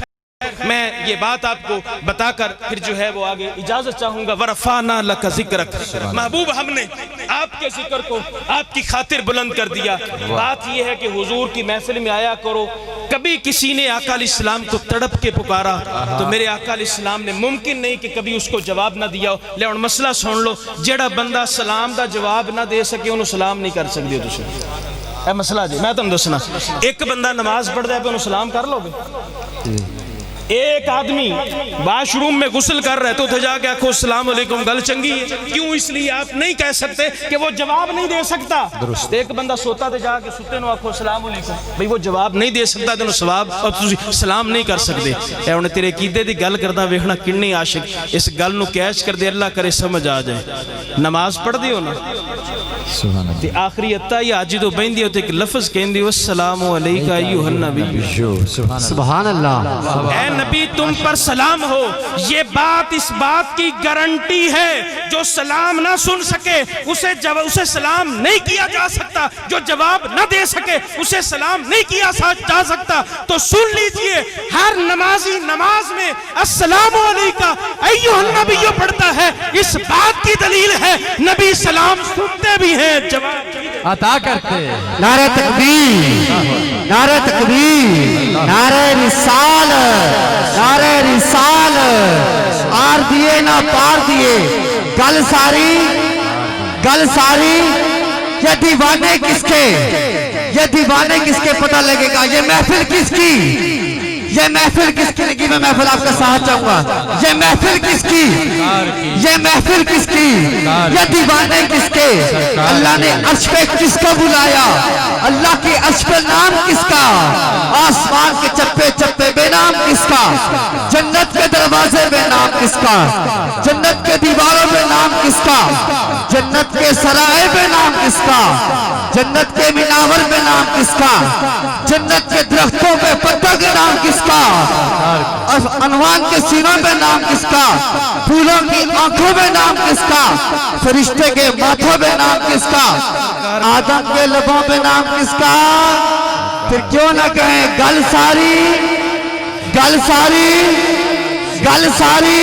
میں یہ بات آپ کو بتا کر پھر جو ہے وہ آگے اجازت چاہوں گا۔ ورفعنا لک ذکرک، محبوب ہم نے آپ کے ذکر کو آپ کی خاطر بلند کر دیا۔ بات یہ ہے کہ حضور کی محفل میں آیا کرو، کبھی کسی نے آقا علیہ السلام کو تڑپ کے پکارا تو میرے آقا علیہ السلام نے ممکن نہیں کہ کبھی اس کو جواب نہ دیا ہو۔ لے ان مسئلہ سن لو، جڑا بندہ سلام دا جواب نہ دے سکے انہوں سلام نہیں کر سکتے ہو تسی۔ اے مسئلہ جی میں تم دسنا، ایک بندہ نماز پڑھ دے پہ انہوں سلام کر لو گے؟ ایک آدمی واش روم میں غسل کر رہے تو اتھے جا کے آکھو السلام علیکم، گل چنگی ہے، کیوں؟ اس لیے آپ نہیں کہہ سکتے کہ وہ جواب نہیں دے سکتا۔ ایک بندہ سوتا تے جا کے ستے نو آکھو السلام علیکم، بھئی وہ جواب نہیں دے سکتا تے انہوں ثواب اور تسی سلام نہیں کر سکتے۔ اے انہیں تیرے عقیدے دی گل کردہ ویکھنا کنے عاشق اس گل نو کیچ کر دے، اللہ کرے سمجھ آ جائے۔ نماز پڑھ دیو نا تے آخری اتائی آجی تو بین دیو تے ایک لفظ کہن دیو السلام علیکہ ایوہ النبی، سبحان اللہ، اے نبی تم پر سلام ہو۔ یہ بات اس بات کی گارنٹی ہے جو سلام نہ سن سکے اسے سلام نہیں کیا جا سکتا، جو جواب نہ دے سکے اسے سلام نہیں کیا جا سکتا۔ تو سن لیجئے ہر نمازی نماز میں السلام علیکہ ایوہ النبی پڑھتا ہے، اس بات کی دلیل ہے نبی سلام سنتے بھی ہیں جواب عطا کرتے۔ نعرہ تکبیر، نعرہ تکبیر، نعرہ رسالت، نعرہ رسالت، آر دیے نہ پار دیے، گل ساری، یہ دیوانے کس کے، یہ دیوانے کس کے پتہ لگے گا، یہ محفل کس کی، یہ محفل کس کی لگی؟ میں محفل آپ کا ساتھ چاہوں گا، یہ محفل کس کی، یہ محفل کس کی، یہ دیوانے کس کے، اللہ نے عرش پہ کس کو بلایا، اللہ کی عرش پہ نام کس کا، آسمان کے چپے چپے بے نام کس کا، جنت کے دروازے بے نام کس کا، جنت کے دیواروں بے نام کس کا، جنت کے سرائے بے نام کس کا، جنت کے مناور بے نام کس کا، جنت کے درختوں پہ پتوں کے نام کس کا، انوان کے سینوں پہ نام کس کا، پھولوں کی آنکھوں پہ نام کس کا، فرشتے کے ماتھوں پہ نام کس کا، آدم کے لبوں پہ نام کس کا۔ پھر کیوں نہ کہیں گل ساری، گل ساری، گل ساری۔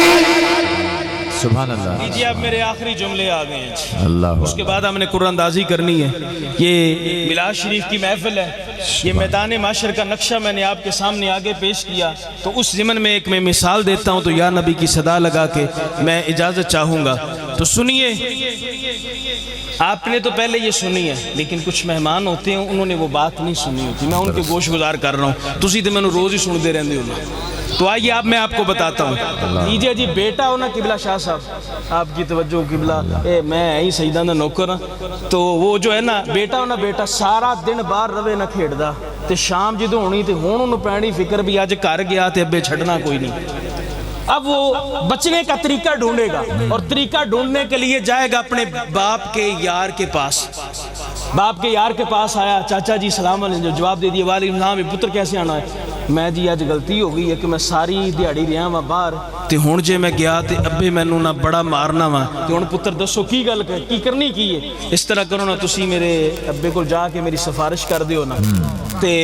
سبحان اللہ۔ لیجئے اب میرے آخری جملے آ گئے ہیں، اللہ اس کے بعد ہم نے قرآن اندازی کرنی ہے۔ یہ میلاد شریف کی محفل ہے، یہ میدان معاشر کا نقشہ میں نے آپ کے سامنے آگے پیش کیا، تو اس ضمن میں ایک میں مثال دیتا ہوں، تو یا نبی کی صدا لگا کے میں اجازت چاہوں گا۔ تو سنیے، آپ نے تو پہلے یہ سنی ہے، لیکن کچھ مہمان ہوتے ہیں انہوں نے وہ بات نہیں سنی ہوتی، میں ان کے گوش گزار کر رہا ہوں، تسی تو میں نے روز ہی سن دے رہنے ہونا۔ تو آئیے اب میں آپ کو بتاتا ہوں۔ لیجئے جی بیٹا ہو نا قبلہ شاہ صاحب، آپ کی توجہ قبلہ، میں ہی سیدہ دا نوکر ہاں، تو وہ جو ہے نا بیٹا ہو نا، بیٹا سارا دن باہر روے نہ کھیڑ دا، تے شام جدو ہونی تے ہون انہوں پینی فکر بھی آج کر گیا تے ابے چھڑنا کوئی نہیں۔ اب وہ بچنے کا طریقہ ڈھونڈے گا، اور طریقہ ڈھونڈنے کے لیے جائے گا اپنے باپ کے یار کے پاس۔ باپ کے یار کے پاس آیا، چاچا جی سلام علیکم، جواب دے دیا وعلیکم السلام، پتر کیسے آنا ہے؟ میں جی آج غلطی ہو گئی ہے کہ میں ساری دیہڑی رہا ہاں باہر، تے ہن جے میں گیا تے ابے مینوں نہ بڑا مارنا وا، تے ہن پتر دسو کی گل کی کرنی کی ہے؟ اس طرح کرو نا تسی میرے ابے کو جا کے میری سفارش کر دیو نا، تے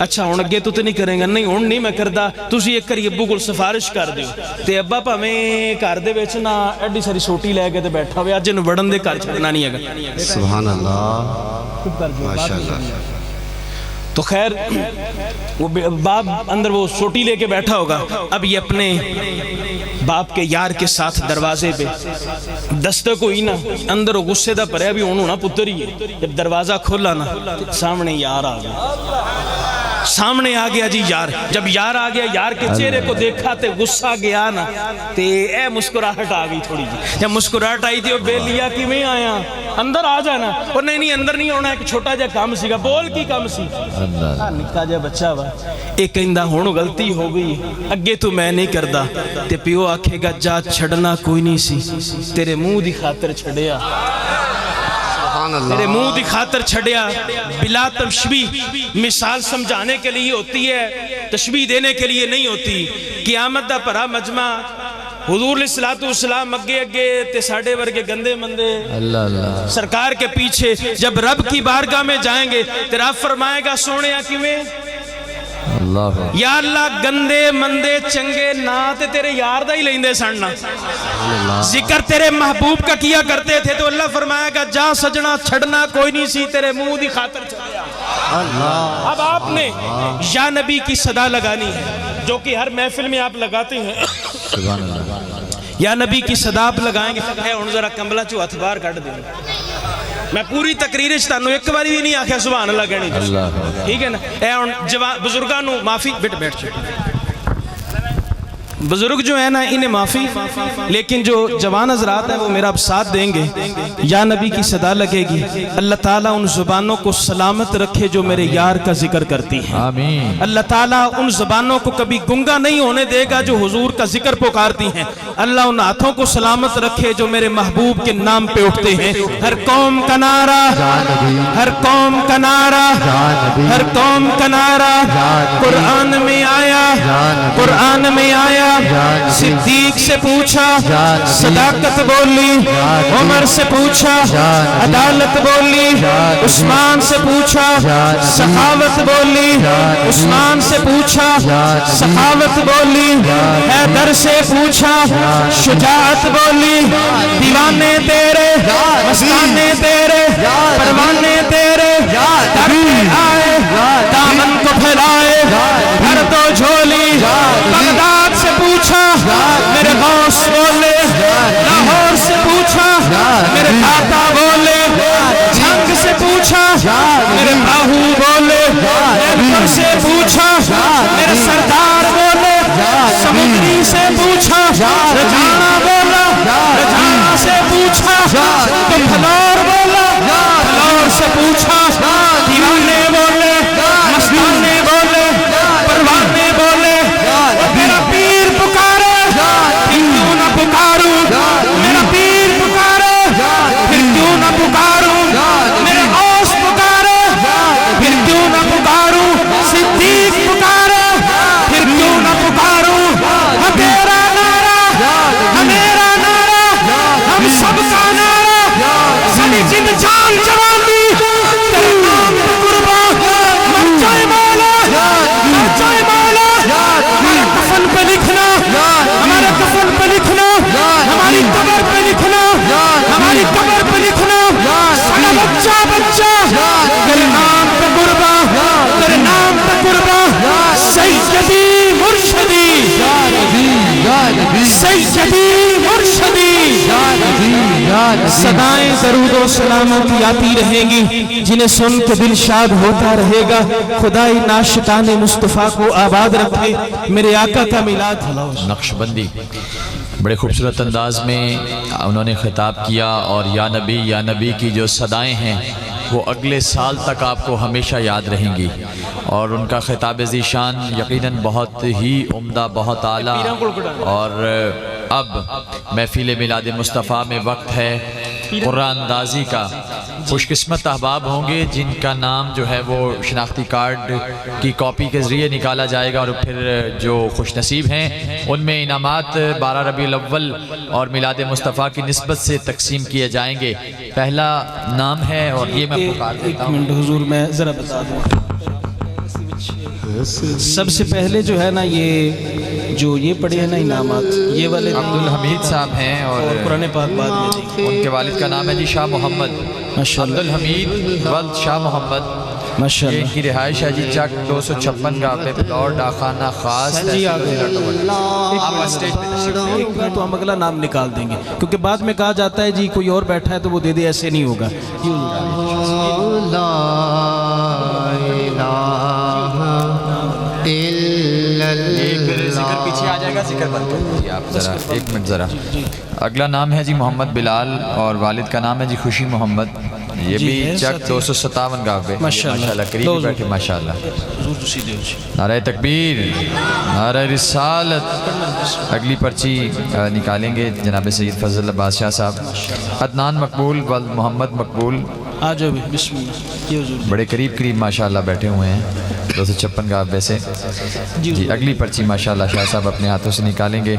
اچھا ہن اگے تو نہیں کرے گا؟ نہیں ہن نہیں میں کردا، تسی ایک کری ابو کو سفارش کر دیو، تے ابا بھاویں گھر دے وچ نا ایڈی ساری سوٹی لے کے تے بیٹھا ہوئے، اج وڑن دے گھر چھڈنا نہیں ہے۔ سبحان اللہ، ماشاءاللہ۔ تو خیر وہ باپ اندر وہ سوٹی لے کے بیٹھا ہوگا، اب یہ اپنے باپ کے یار کے ساتھ دروازے پہ دستک ہوئی نا، اندر وہ غصے دا پرے بھی ہونو نا پتر ہی ہے، جب دروازہ کھولا نا سامنے یار آ گیا، سامنے آ گیا جی یار۔ جب یار آ گیا، یار کے چہرے کو دیکھا تے غصہ گیا نا، تے اے مسکراہٹ آ گئی تھوڑی جی۔ جب مسکراہٹ آئی تھی وہ بے لیا کی میں آیا، اندر آ جانا، اور نہیں اندر نہیں ہونا، ایک چھوٹا جا کام سی گا، بول کی کام سی، نکا جا بچہ وا، ایک کہندا ہونو غلطی ہو گئی، اگے تو میں نہیں کردا، تے پیو آکھے گا جا چھڑنا کوئی نہیں سی، تیرے منہ دی خاطر چھڑیا، تیرے منہ دی خاطر چھڑیا۔ بلا تشبیہ، مثال سمجھانے کے لیے ہوتی ہے، تشبیہ دینے کے لیے نہیں ہوتی۔ قیامت دا پرا مجمع، حضور علیہ السلام اگے اگے تے ساڑھے ورگے گندے مندے سرکار کے پیچھے، جب رب کی بارگاہ میں جائیں گے تے رب فرمائے گا سونیا کی میں اللہ یا اللہ گندے مندے چنگے نا تے تیرے یار دا ہی لیندے سننا، ذکر تیرے محبوب کا کیا کرتے تھے تو اللہ فرمایا کہ جا سجنا چھڑنا کوئی نہیں سی تیرے منہ دی خاطر چلیا۔ اب آپ نے یا نبی کی صدا لگانی ہے جو کہ ہر محفل میں آپ لگاتے ہیں، سبحان اللہ۔ یا نبی کی صدا آپ لگائیں گے ہے ان ذرا کمبلا چو اتبار کٹ دیں، میں پوری تقریر چتانو ایک باری بھی نہیں آکھیا سبحان اللہ کہنی، ٹھیک ہے نا؟ اے ان بزرگانو معافی، بیٹھ بزرگ جو ہے نا انہیں معافی، لیکن جو جوان حضرات ہیں وہ میرا اب ساتھ دیں گے۔ یا نبی کی صدا لگے گی، اللہ تعالیٰ ان زبانوں کو سلامت رکھے جو میرے یار کا ذکر کرتی ہیں، آمین۔ اللہ تعالیٰ ان زبانوں کو کبھی گنگا نہیں ہونے دے گا جو حضور کا ذکر پکارتی ہیں، اللہ ان ہاتھوں کو سلامت رکھے جو میرے محبوب کے نام پہ اٹھتے ہیں۔ ہر قوم کا نعرہ، ہر قوم کا نعرہ، ہر قوم کا نعرہ، قرآن میں آیا، قرآن میں آیا، صدیق سے پوچھا صداقت بولی، عمر سے پوچھا عدالت بولی، عثمان سے پوچھا سخاوت بولی، عثمان سے پوچھا سخاوت بولی، حیدر سے پوچھا شجاعت بولی، دیوانے تیرے مستانے تیرے پروانے تیرے در پہ آئے، دامن کو پھیلائے بھر دو جھولی، بغداد سے پوچھا میرے غوث بولے، لاہور سے پوچھا میرے داتا بولے، جھنگ سے پوچھا میرے باہو بولے، نیلپر سے پوچھا میرے سردار بولے، سمندری سے پوچھا رجانا بولا، رجانا سے پوچھا تو پھلور بولا، پھلور سے پوچھا دیوانے بولے، مستانے بولے، پروانے بولے، میرا پیر پکارے پھر کیوں نہ پکاروں، میرا پیر پکارے پھر کیوں نہ پکاروں، میرے غوث پکارے پھر کیوں نہ پکاروں، صدیق پکارے پھر کیوں نہ پکاروں، ہم تیرا نعرہ، ہم میرا نعرہ، ہم سب کا نعرہ، ساری جن جان جوانی تیرے نام پہ قربان، مر جائے مولا، مر جائے مولا، ہمارے کفن پہ لکھنا، ہمارے کفن پہ لکھنا، ہماری قبر پہ لکھنا، ہماری قبر پہ لکھنا، سارا بچہ بچہ تیرے نام پہ قربان، تیرے نام پہ قربان، سیدی مرشدی، سیدی مرشدی، صدائیں درود و سلامتی آتی رہیں گی جنہیں سن کے دل شاد ہوتا رہے گا۔ خدائی ناشتان مصطفیٰ کو آباد رکھے، میرے آقا کا میلاد۔ نقشبندی بڑے خوبصورت انداز میں انہوں نے خطاب کیا، اور یا نبی کی جو صدائیں ہیں وہ اگلے سال تک آپ کو ہمیشہ یاد رہیں گی، اور ان کا خطاب ذیشان یقیناً بہت ہی عمدہ، بہت اعلیٰ۔ اور اب محفل میلاد مصطفیٰ میں وقت ہے قرآن اندازی کا۔ خوش قسمت احباب ہوں گے جن کا نام جو ہے وہ شناختی کارڈ کی کاپی کے ذریعے نکالا جائے گا، اور پھر جو خوش نصیب ہیں ان میں انعامات 12 ربیع الاول اور میلاد مصطفیٰ کی نسبت سے تقسیم کیے جائیں گے۔ پہلا نام ہے، اور یہ میں پکار دیتا ہوں، ایک منٹ حضور میں ذرا بتا دوں، سب سے پہلے جو ہے نا یہ پڑھے ہیں نا انعامات، یہ والے عبدالحمید صاحب ہیں، اور قرآن پاک بعد میں دیں۔ ان کے والد کا نام ہے جی شاہ محمد، ماشاءاللہ، عبدالحمید ولد شاہ محمد۔ یہ ماشاءاللہ ان کی رہائش ہے جی چک 256 گاہ پہ پلور ڈاکخانہ خاص جی آگے آپ اسٹیج پہ تشریف لیں۔ ایک بار تو ہم اگلا نام نکال دیں گے، کیونکہ بعد میں کہا جاتا ہے جی کوئی اور بیٹھا ہے تو وہ دے دے، ایسے نہیں ہوگا۔ پھر ذکر پیچھے آ جائے گا، ذکر بند کر دیجیے آپ ذرا، ایک منٹ ذرا۔ اگلا نام ہے جی محمد بلال، اور والد کا نام ہے جی خوشی محمد، یہ بھی چک 257 گاہ پہ ماشاءاللہ قریب بیٹھے ماشاءاللہ۔ نعرہ تکبیر، نعرہ رسالت۔ اگلی پرچی نکالیں گے جناب سید فضل عباس شاہ صاحب، عدنان مقبول ولد محمد مقبول، آ جاؤ بھی، بسم اللہ، یہ حضور بڑے قریب ماشاءاللہ بیٹھے ہوئے ہیں 256 گاہ ویسے جی۔ اگلی پرچی ماشاءاللہ شاہ صاحب اپنے ہاتھوں سے نکالیں گے۔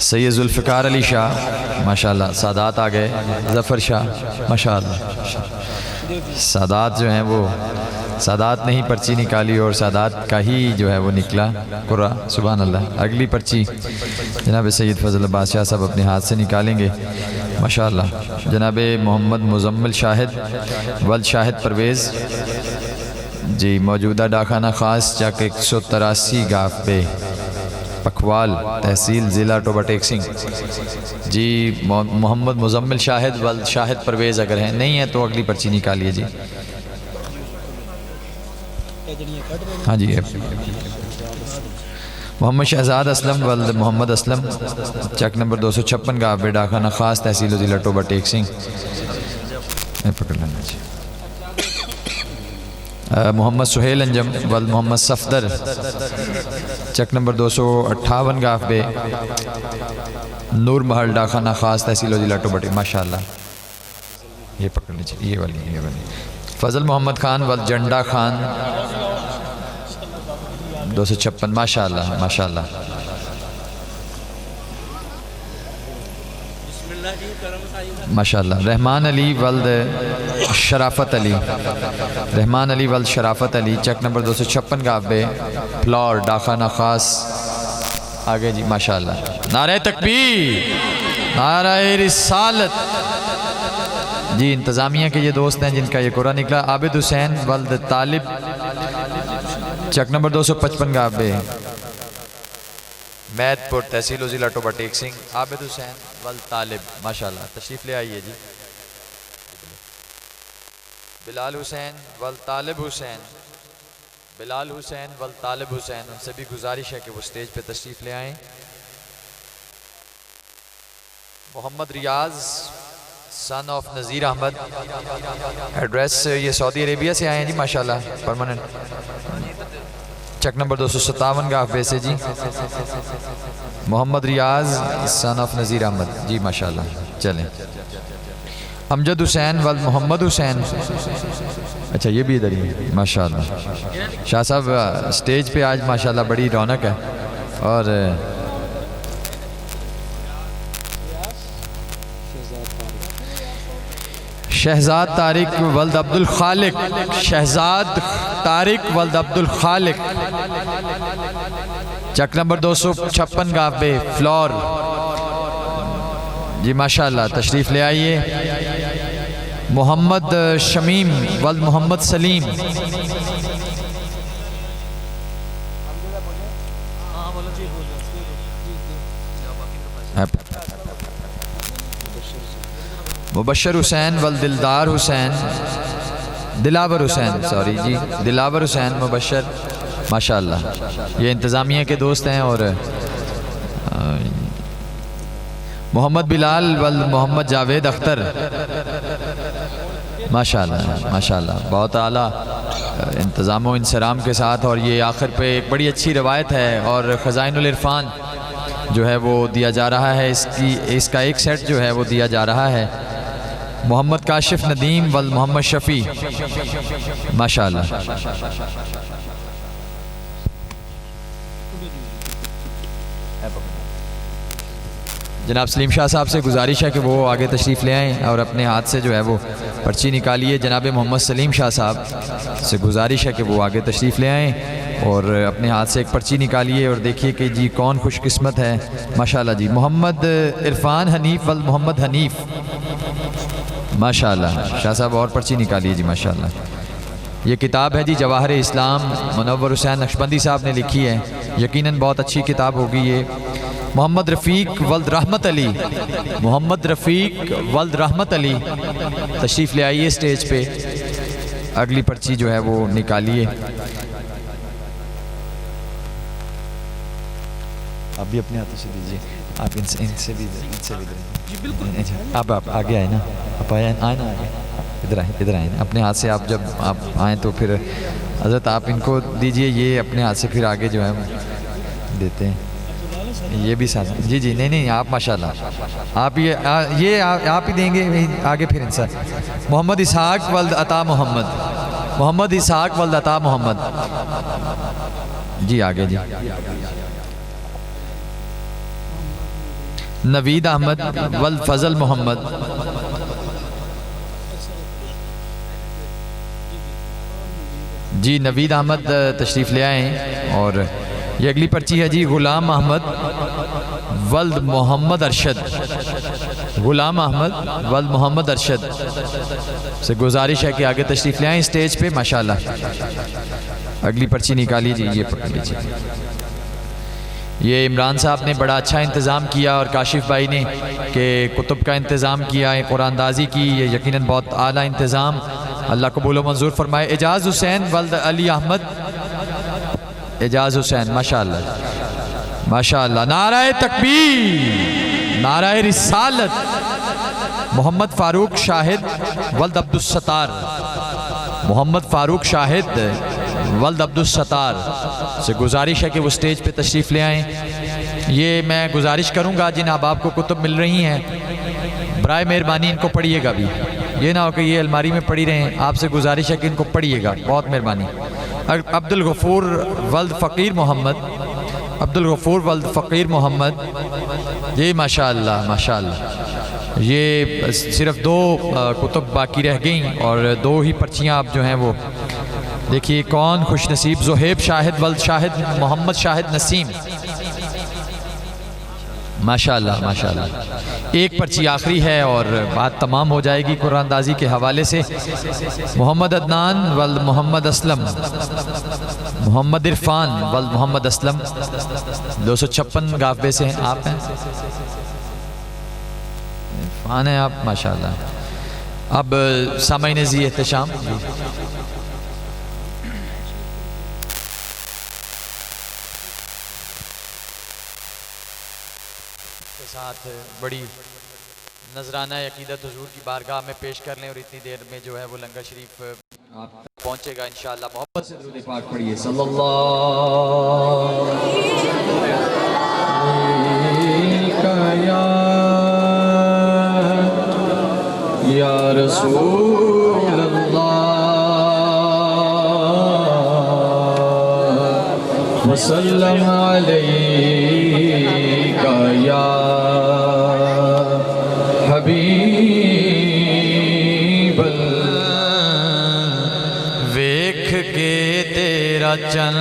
سید ذوالفقار علی شاہ ماشاءاللہ، سادات آ گئے، ظفر شاہ ماشاءاللہ، سادات جو ہیں وہ سادات نے ہی پرچی نکالی اور سادات کا ہی جو ہے وہ نکلا قرآن. سبحان اللہ. اگلی پرچی جناب سید فضل عباس شاہ صاحب اپنے ہاتھ سے نکالیں گے ماشاءاللہ. جناب محمد مزمل شاہد ولد شاہد پرویز جی، موجودہ ڈاکخانہ خاص چک 183 گاف پہ پکوال تحصیل ضلع ٹوبہ ٹیک سنگھ جی. محمد مزمل شاہد ولد شاہد پرویز اگر ہیں، نہیں ہے تو اگلی پرچی نکالیے جی. ہاں جی. محمد شہزاد اسلم ولد محمد اسلم چک نمبر 256 گاف پہ ڈاکخانہ خاص تحصیل ضلع ٹوبہ ٹیک سنگھ. پکڑ لینا جی. محمد سہیل انجم ولد محمد صفدر چک نمبر 258 گاف پہ نور محل ڈاکخانہ خاص تحصیل ضلع ٹوبہ ٹیک. ماشاءاللہ. یہ پکڑ لیجیے، یہ والی. فضل محمد خان ولد جنڈا خان 256. ماشاءاللہ ماشاءاللہ. ماشاءاللہ. رحمان علی ولد شرافت علی رحمان علی ولد شرافت علی چک نمبر 256 گاف پہ فلور ڈاکخانہ خاص. آگے جی. ماشاءاللہ. نعرہ تکبیر، نعرہ رسالت جی. انتظامیہ کے یہ دوست ہیں جن کا یہ قرآن نکلا. عابد حسین ولد طالب چک نمبر 255 گاف پہ میت پور تحصیل ضلع ٹوبہ ٹیک سنگھ. عابد حسین ولد طالب. ماشاءاللہ. تشریف لے آئیے جی. بلال حسین ولد طالب حسین بلال حسین ولد طالب حسین. ان سے بھی گزارش ہے کہ وہ سٹیج پہ تشریف لے آئیں. محمد ریاض سن آف نذیر احمد. ایڈریس یہ سعودی عربیہ سے آئے ہیں جی. ماشاءاللہ. پرماننٹ چک نمبر 257 گاف پہ سے جی. محمد ریاض سن آف نذیر احمد جی. ماشاءاللہ. چلیں. امجد حسین ولد محمد حسین. اچھا یہ بھی ادھر ہی ہے. ماشاءاللہ. شاہ صاحب سٹیج پہ آج ماشاءاللہ بڑی رونق ہے. اور شہزاد طارق ولد عبد الخالق شہزاد طارق ولد عبد الخالق چک نمبر 256 گاف پہ فلور جی. ماشاءاللہ. تشریف لے آئیے. محمد شمیم ولد محمد سلیم. مبشر حسین ولد دلدار حسین دلاور حسین سوری جی. دلاور حسین مبشر. ماشاءاللہ. یہ انتظامیہ کے دوست ہیں. اور محمد بلال ولد محمد جاوید اختر. ماشاءاللہ ماشاءاللہ. بہت اعلیٰ انتظام و انصرام کے ساتھ. اور یہ آخر پہ ایک بڑی اچھی روایت ہے اور خزائن العرفان جو ہے وہ دیا جا رہا ہے. اس کا ایک سیٹ جو ہے وہ دیا جا رہا ہے. محمد کاشف ندیم ولد محمد شفیع. ماشاءاللہ. جناب سلیم شاہ صاحب سے گزارش ہے کہ وہ آگے تشریف لے آئیں اور اپنے ہاتھ سے جو ہے وہ پرچی نکالیے. جناب محمد سلیم شاہ صاحب سے گزارش ہے کہ وہ آگے تشریف لے آئیں اور اپنے ہاتھ سے ایک پرچی نکالیے اور دیکھیے کہ جی کون خوش قسمت ہے. ماشاءاللہ جی. محمد عرفان حنیف ولد محمد حنیف. ماشاءاللہ. شاہ صاحب اور پرچی نکالیے جی. ماشاءاللہ. یہ کتاب ہے جی جواہر اسلام. منور حسین نقشبندی صاحب نے لکھی ہے. یقیناً بہت اچھی کتاب ہوگی یہ. محمد رفیق ولد رحمت علی محمد رفیق ولد رحمت علی. تشریف لے آئیے سٹیج پہ. اگلی پرچی جو ہے وہ نکالیے. آپ بھی اپنے ہاتھوں سے دیجیے. آپ ان سے بھی دیں. آپ آگے آئے نا. آپ آئے نا آگے. ادھر آئیں اپنے ہاتھ سے. آپ جب آپ آئیں تو پھر حضرت آپ ان کو دیجئے. یہ اپنے ہاتھ سے پھر آگے جو ہے دیتے ہیں. یہ بھی ساتھ جی جی. نہیں آپ ماشاءاللہ آپ یہ آپ ہی دیں گے آگے پھر ان سے. محمد اسحاق ولد عطا محمد محمد اسحاق ولد عطا محمد جی. آگے جی. نوید احمد ولد فضل محمد. جی نوید احمد تشریف لے آئیں. اور یہ اگلی پرچی ہے جی غلام احمد ولد محمد ارشد. غلام احمد ولد محمد ارشد سے گزارش ہے کہ آگے تشریف لے آئیں اسٹیج پہ. ماشاءاللہ اگلی پرچی نکالی جی, یہ پکڑ لیجیے. یہ عمران صاحب نے بڑا اچھا انتظام کیا اور کاشف بھائی نے کہ کتب کا انتظام کیا ہے, قرآن دازی کی, یہ یقیناً بہت اعلیٰ انتظام. اللہ قبول و منظور فرمائے. اعجاز حسین ولد علی احمد. اعجاز حسین ماشاءاللہ ماشاءاللہ. نعرہ تکبیر, نعرہ رسالت. محمد فاروق شاہد ولد عبدالستار. محمد فاروق شاہد ولد عبدالستار سے گزارش ہے کہ وہ سٹیج پہ تشریف لے آئیں. یہ میں گزارش کروں گا جن احباب کو کتب مل رہی ہیں برائے مہربانی ان کو پڑھیے گا بھی. یہ نہ ہو کہ یہ الماری میں پڑھی رہیں. آپ سے گزارش ہے کہ ان کو پڑھیے گا, بہت مہربانی. عبد الغفور ولد فقیر محمد. عبد الغفور ولد فقیر محمد. یہ ماشاءاللہ ماشاءاللہ. یہ صرف 2 کتب باقی رہ گئیں اور 2 ہی پرچیاں آپ جو ہیں وہ دیکھیے. کون خوش نصیب. زہیب شاہد ولد شاہد محمد شاہد نسیم. ماشاءاللہ ماشاءاللہ. ایک پرچی آخری ہے اور بات تمام ہو جائے گی قرآن دازی کے حوالے سے. محمد عدنان ولد محمد اسلم. محمد عرفان ولد محمد اسلم. 256 گافبے سے ہیں آپ. ہیں عرفان ہیں آپ ماشاءاللہ. اب سامعین ذی احتشام ساتھ بڑی نذرانہ عقیدت حضور کی بارگاہ میں پیش کر لیں اور اتنی دیر میں جو ہے وہ لنگر شریف آپ تک پہنچے گا انشاءاللہ. محمد سے درود پاک پڑھیے. صلی اللہ یا رسول اللہ وسلم علیہ یا حبیب اللہ. ویکھ کے تیرا چن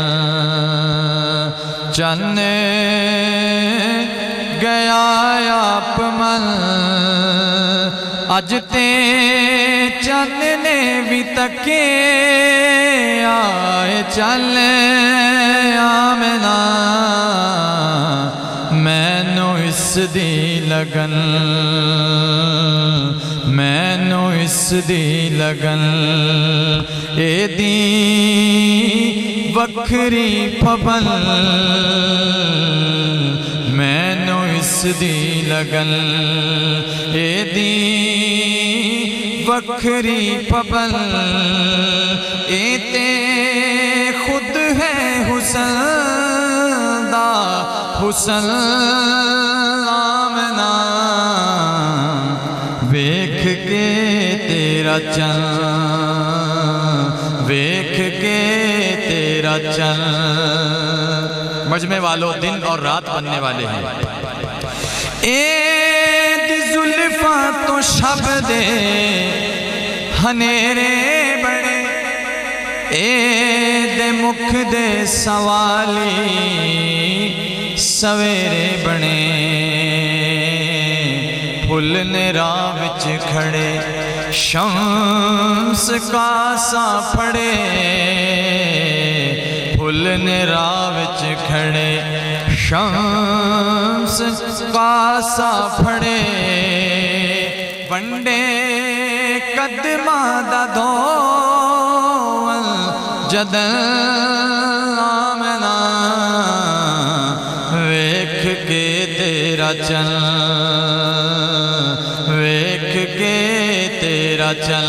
گیا آپ من. اج تے چن نے بھی تکے آئے چل آمنا. مینو اس دی لگن, مینو اس دی لگن. اے دی وکھری پبن. مینو اس دی لگن. اے دی وکھری پبن. اے تے خود ہے حسن دا حسن آمنا. ویکھ کے تیرا چن, ویکھ کے تیرا چن. مجمع والوں دن اور رات بننے والے ہیں. اے دی زلفاں تو شب دے ہنیرے بڑے. اے دے مکھ دے سوالی سویرے بنے. پھل نے راہ وچ کھڑے شمس کاسا پھڑے. پھل نے راہ وچ کھڑے شمس کاسا پھڑے. ونڈے قدماں دا دھول جدل آمنا. ویکھ کے تیرا چن, ویکھ کے تیرا چن.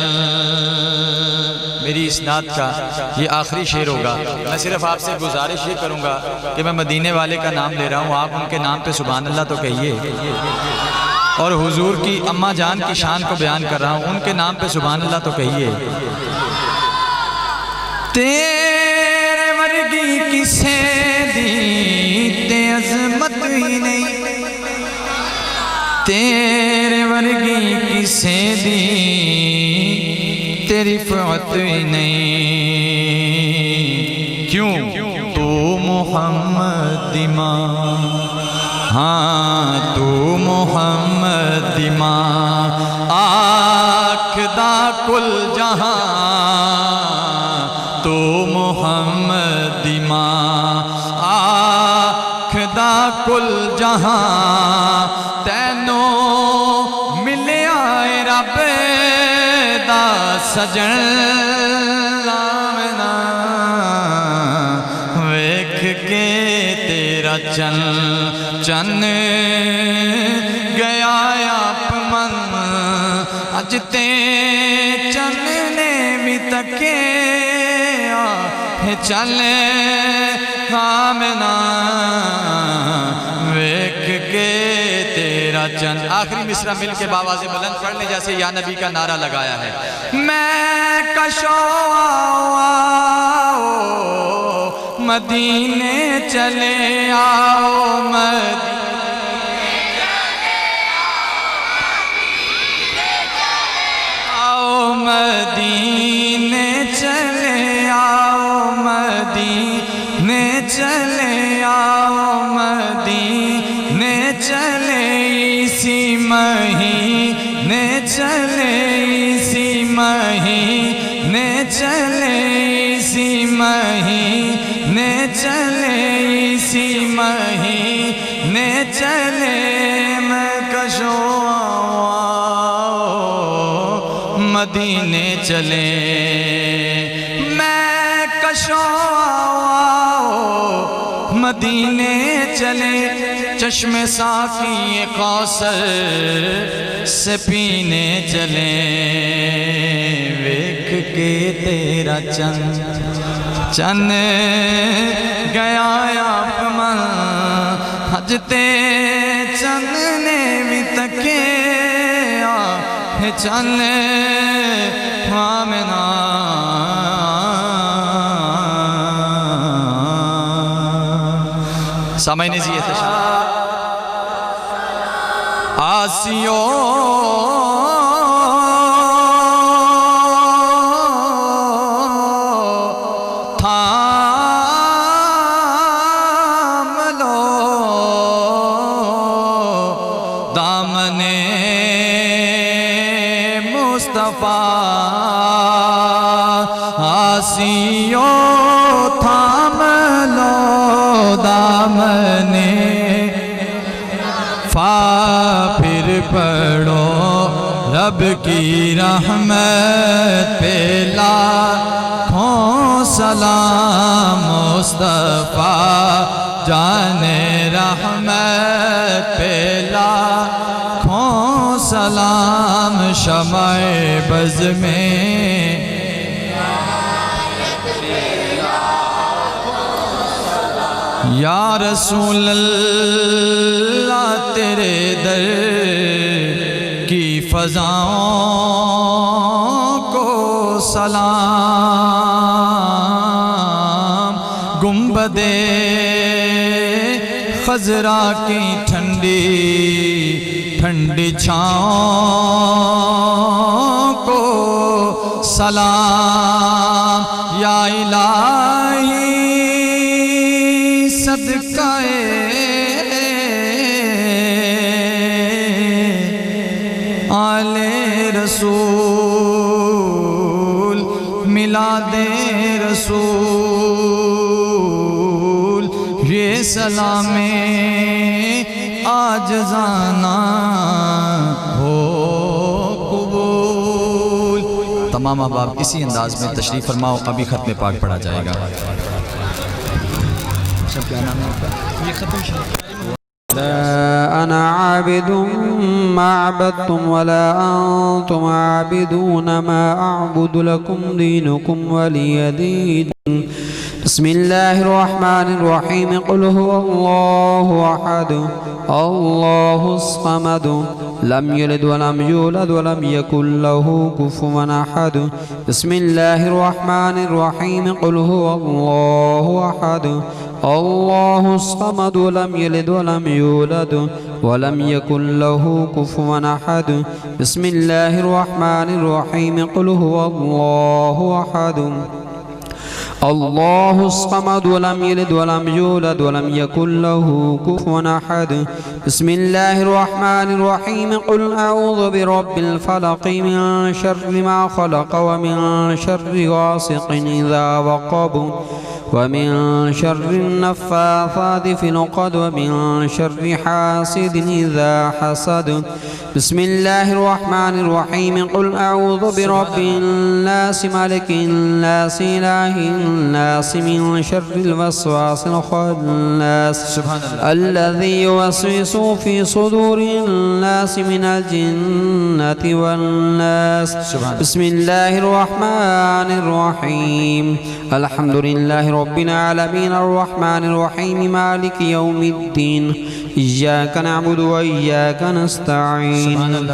میری اسناد کا یہ آخری شعر ہوگا. میں صرف آپ سے گزارش یہ کروں گا کہ میں مدینے والے کا نام لے رہا ہوں, آپ ان کے نام پہ سبحان اللہ تو کہیے. اور حضور کی اماں جان کی شان کو بیان کر رہا ہوں, ان کے نام پہ سبحان اللہ تو کہیے. تیرے ورگی کسے دی تے عظمت ہی نہیں. تیرے ورگی کسے دی تیری رفعت ہی نہیں. کیوں تو محمد ماں، ہاں تو محمد ماں، آنکھ دا کل جہاں تو محمد ماں، آنکھ دا کل جہاں، تینوں ملے آئے رب دا سجن لامنا، ویکھ کے تیرا چن چن گیا آپ من، اج تے چن نے بھی تکے چلے آمنا، ویکھ کے تیرا چند۔ آخری مصرع مل کے باواز بلند پڑھ لیں جیسے یا نبی کا نعرہ لگایا ہے۔ میں کشو آؤ مدینے چلے آؤ، مدینے چلے آؤ، مدینے چلے آؤ، مدینے چلے اسی مہینے چلے، اسی مہینے چلے، اسی مہینے چلے، اسی مہینے چلے، میں کشو مدینے چلے، میں کشو مدینے چلے، چشم صافی کوثر سے پینے چلے، ویکھ کے تیرا چن چن گیا آپ من، حج تے چن نے بھی تکے چلے آمنا، سامعین زیت آسیو تھام لو دامنے مصطفیٰ، آسیو تھام لو دامنے، فا پھر پڑھو رب کی رحمت پہ لاکھوں سلام، مصطفیٰ جان رحمت پہ لاکھوں سلام، شمع بز میں یا رسول اللہ تیرے در کی فضاؤں کو سلام، گنبد خضرا کی ٹھنڈی ٹھنڈی چھاؤں کو سلام، یا الہی صدقہ آل رسول، میلاد رسول، یہ سلام عاجزانہ ہو قبول۔ تمام احباب اسی انداز میں تشریف فرماؤ، ابھی ختم پاک پڑھا جائے گا۔ کیا نام ہے آپ کا؟ یہ ختم شاہ لا أنا عابد ما عبدتم ولا أنتم عابدون ما أعبد لكم دينكم ولي دين بسم الله الرحمن الرحيم قل هو الله أحد الله الصمد لم يلد ولم يولد ولم يكن له كفوا أحد بسم الله الرحمن الرحيم قل هو الله أحد الله الصمد لم يلد ولم يولد ولم يكن له كفوا أحد بسم الله الرحمن الرحيم قل هو الله أحد الله الصمد ولم يلد ولم يولد ولم يكن له كفوا أحد بسم الله الرحمن الرحيم قل أعوذ برب الفلق من شر ما خلق ومن شر غاسق إذا وقب ومن شر النفاثات في العقد ومن شر حاسد إذا حسد بسم الله الرحمن الرحيم قل أعوذ برب الناس ملك الناس إله الناس من شر الوسواس الخناس الذي يوسوس في صدور الناس من الجنة والناس بسم الله الرحمن الرحيم الحمد لله رب العالمين الرحمن الرحيم مالك يوم الدين إياك نعبد وإياك نستعين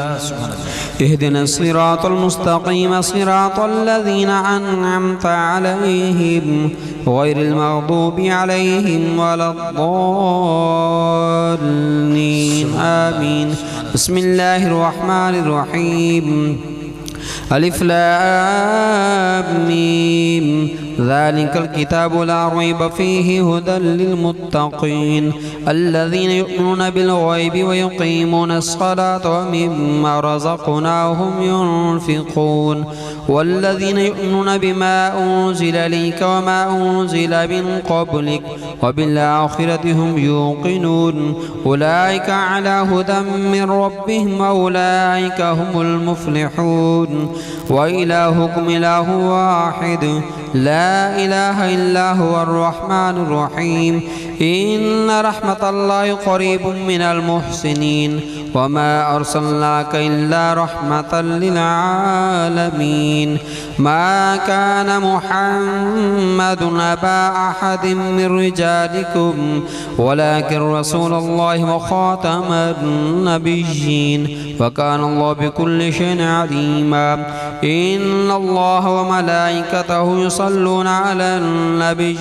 اهدنا الصراط المستقيم صراط الذين أنعمت عليهم غير المغضوب عليهم ولا الضالين آمين بسم الله الرحمن الرحيم ألف لام ميم ذلك الكتاب لا ريب فيه هدى للمتقين الذين يؤمنون بالغيب ويقيمون الصلاة ومما رزقناهم ينفقون والذين يؤمنون بما أنزل إليك وما أنزل من قبلك وبالآخرة هم يوقنون أولئك على هدى من ربهم أولئك هم المفلحون وإلهكم إله واحد لا إله إلا هو الرحمن الرحيم إن رحمة الله قريب من المحسنين وما أرسلناك إلا رحمة للعالمين ما كان محمد أبا أحد من رجالكم ولكن رسول الله وخاتم النبيين وكان الله بكل شيء عليما إن الله وملائكته يصلون على النبي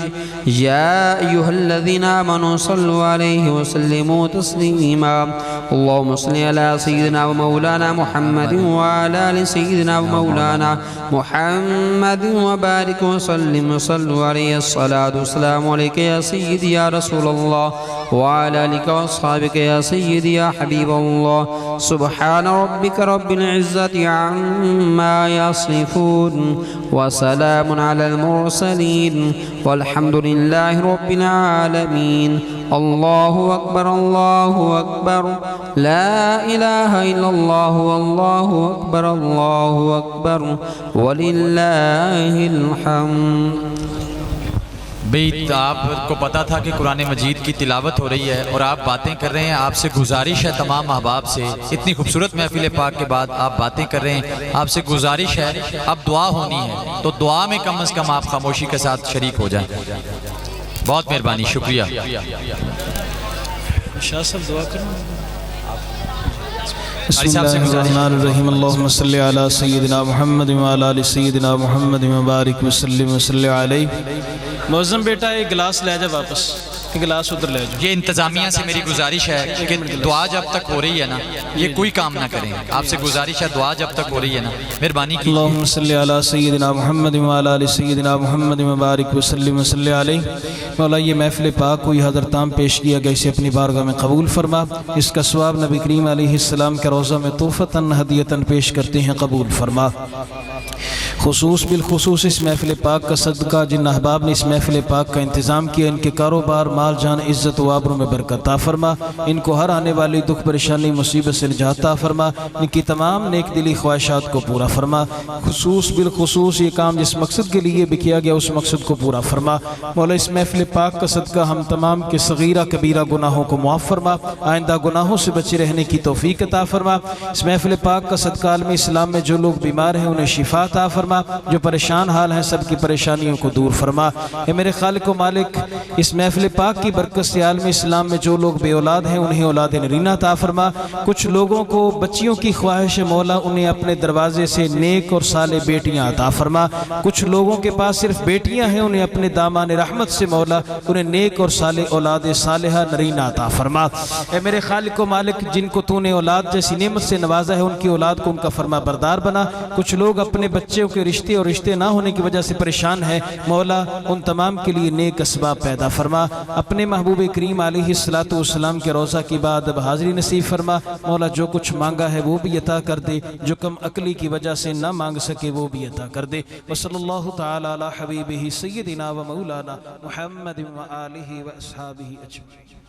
يا أيها الذين آمنوا صلوا عليه وسلموا تسليما اللهم صل على سيدنا ومولانا محمد وعلى آل سيدنا ومولانا محمد وبارك وسلم وصلوا عليه الصلاة والسلام عليك يا سيدي يا رسول الله وعلى آلك وأصحابك يا سيدي يا حبيب الله سبحان ربك رب العزة عما يصفون وسلام على المرسلين والحمد لله رب العالمين الله أكبر الله أكبر لا إله إلا الله والله أكبر الله أكبر ولله الحمد بیت آپ کو پتا تھا کہ قرآن مجید کی تلاوت ہو رہی ہے اور آپ باتیں کر رہے ہیں آپ سے گزارش ہے تمام احباب سے اتنی خوبصورت محفل پاک کے بعد آپ باتیں کر رہے ہیں آپ سے گزارش ہے اب دعا ہونی ہے تو دعا میں کم از کم آپ خاموشی کے ساتھ شریک ہو جائیں بہت مہربانی شکریہ شاہ صاحب دعا کریں بسم اللہ الرحمن الرحیم اللہم صلی علی سیدنا محمد وعلی آل سیدنا محمد مبارک وسلم وصلی علیہ معظم بیٹا ایک گلاس لے جا واپس ایک گلاس ادھر لے جا یہ انتظامیہ سے میری گزارش ہے کہ دعا جب تک ہو رہی ہے نا یہ کوئی کام نہ کریں آپ سے گزارش ہے دعا جب تک ہو رہی ہے نا مہربانی کی اللہم صلی علی سیدنا محمد وعلی آل سیدنا محمد مبارک وسلم وصلی علیہ مولا یہ محفل پاک کوئی حضرتام پیش کیا گیا اسے اپنی بارگاہ میں قبول فرما اس کا ثواب نبی کریم علیہ السلام کے روضہ میں تحفتاً ہدیتاً پیش کرتے ہیں قبول فرما خصوص بالخصوص اس محفل پاک کا صدقہ جن احباب نے اس محفل پاک کا انتظام کیا ان کے کاروبار مال جان عزت و آبروں میں برکت عطا فرما ان کو ہر آنے والی دکھ پریشانی مصیبت سے نجات عطا فرما ان کی تمام نیک دلی خواہشات کو پورا فرما خصوص بالخصوص یہ کام جس مقصد کے لیے بھی کیا گیا اس مقصد کو پورا فرما مولا اس محفل پاک کا صدقہ ہم تمام کے صغیرہ کبیرہ گناہوں کو معاف فرما آئندہ گناہوں سے بچے رہنے کی توفیق عطا فرما اس محفل پاک کا صدقہ عالم اسلام میں جو لوگ بیمار ہیں انہیں شفا عطا فرما جو پریشان حال ہیں سب کی پریشانیوں کو دور فرما اے میرے خالق و مالک اس محفل پاک پاک کی برکت سے عالم اسلام میں جو لوگ بے اولاد ہیں انہیں اولاد نرینہ عطا فرما. کچھ لوگوں کو بچیوں کی خواہش مولا انہیں اپنے دروازے سے نیک اور صالح بیٹیاں عطا فرما. کچھ لوگوں کے پاس صرف بیٹیاں ہیں انہیں اپنے دامان رحمت سے مولا انہیں نیک اور صالح اولاد صالحہ نرینہ عطا فرما. اے میرے خالق و مالک جن کو تو نے اولاد جیسی نعمت سے نوازا ہے ان کی اولاد کو ان کا فرما بردار بنا. کچھ لوگ اپنے بچوں کے رشتے اور رشتے نہ ہونے کی وجہ سے پریشان ہیں مولا ان تمام کے لیے نیک اسباب پیدا فرما. اپنے محبوب کریم علیہ الصلوۃ والسلام کے روضہ کی بعد اب حاضری نصیب فرما. مولا جو کچھ مانگا ہے وہ بھی عطا کر دے, جو کم عقلی کی وجہ سے نہ مانگ سکے وہ بھی عطا کر دے. وصلی اللہ تعالی علی حبیبہ سیدنا و مولانا محمد و آلہ و اصحابہ اجمعین.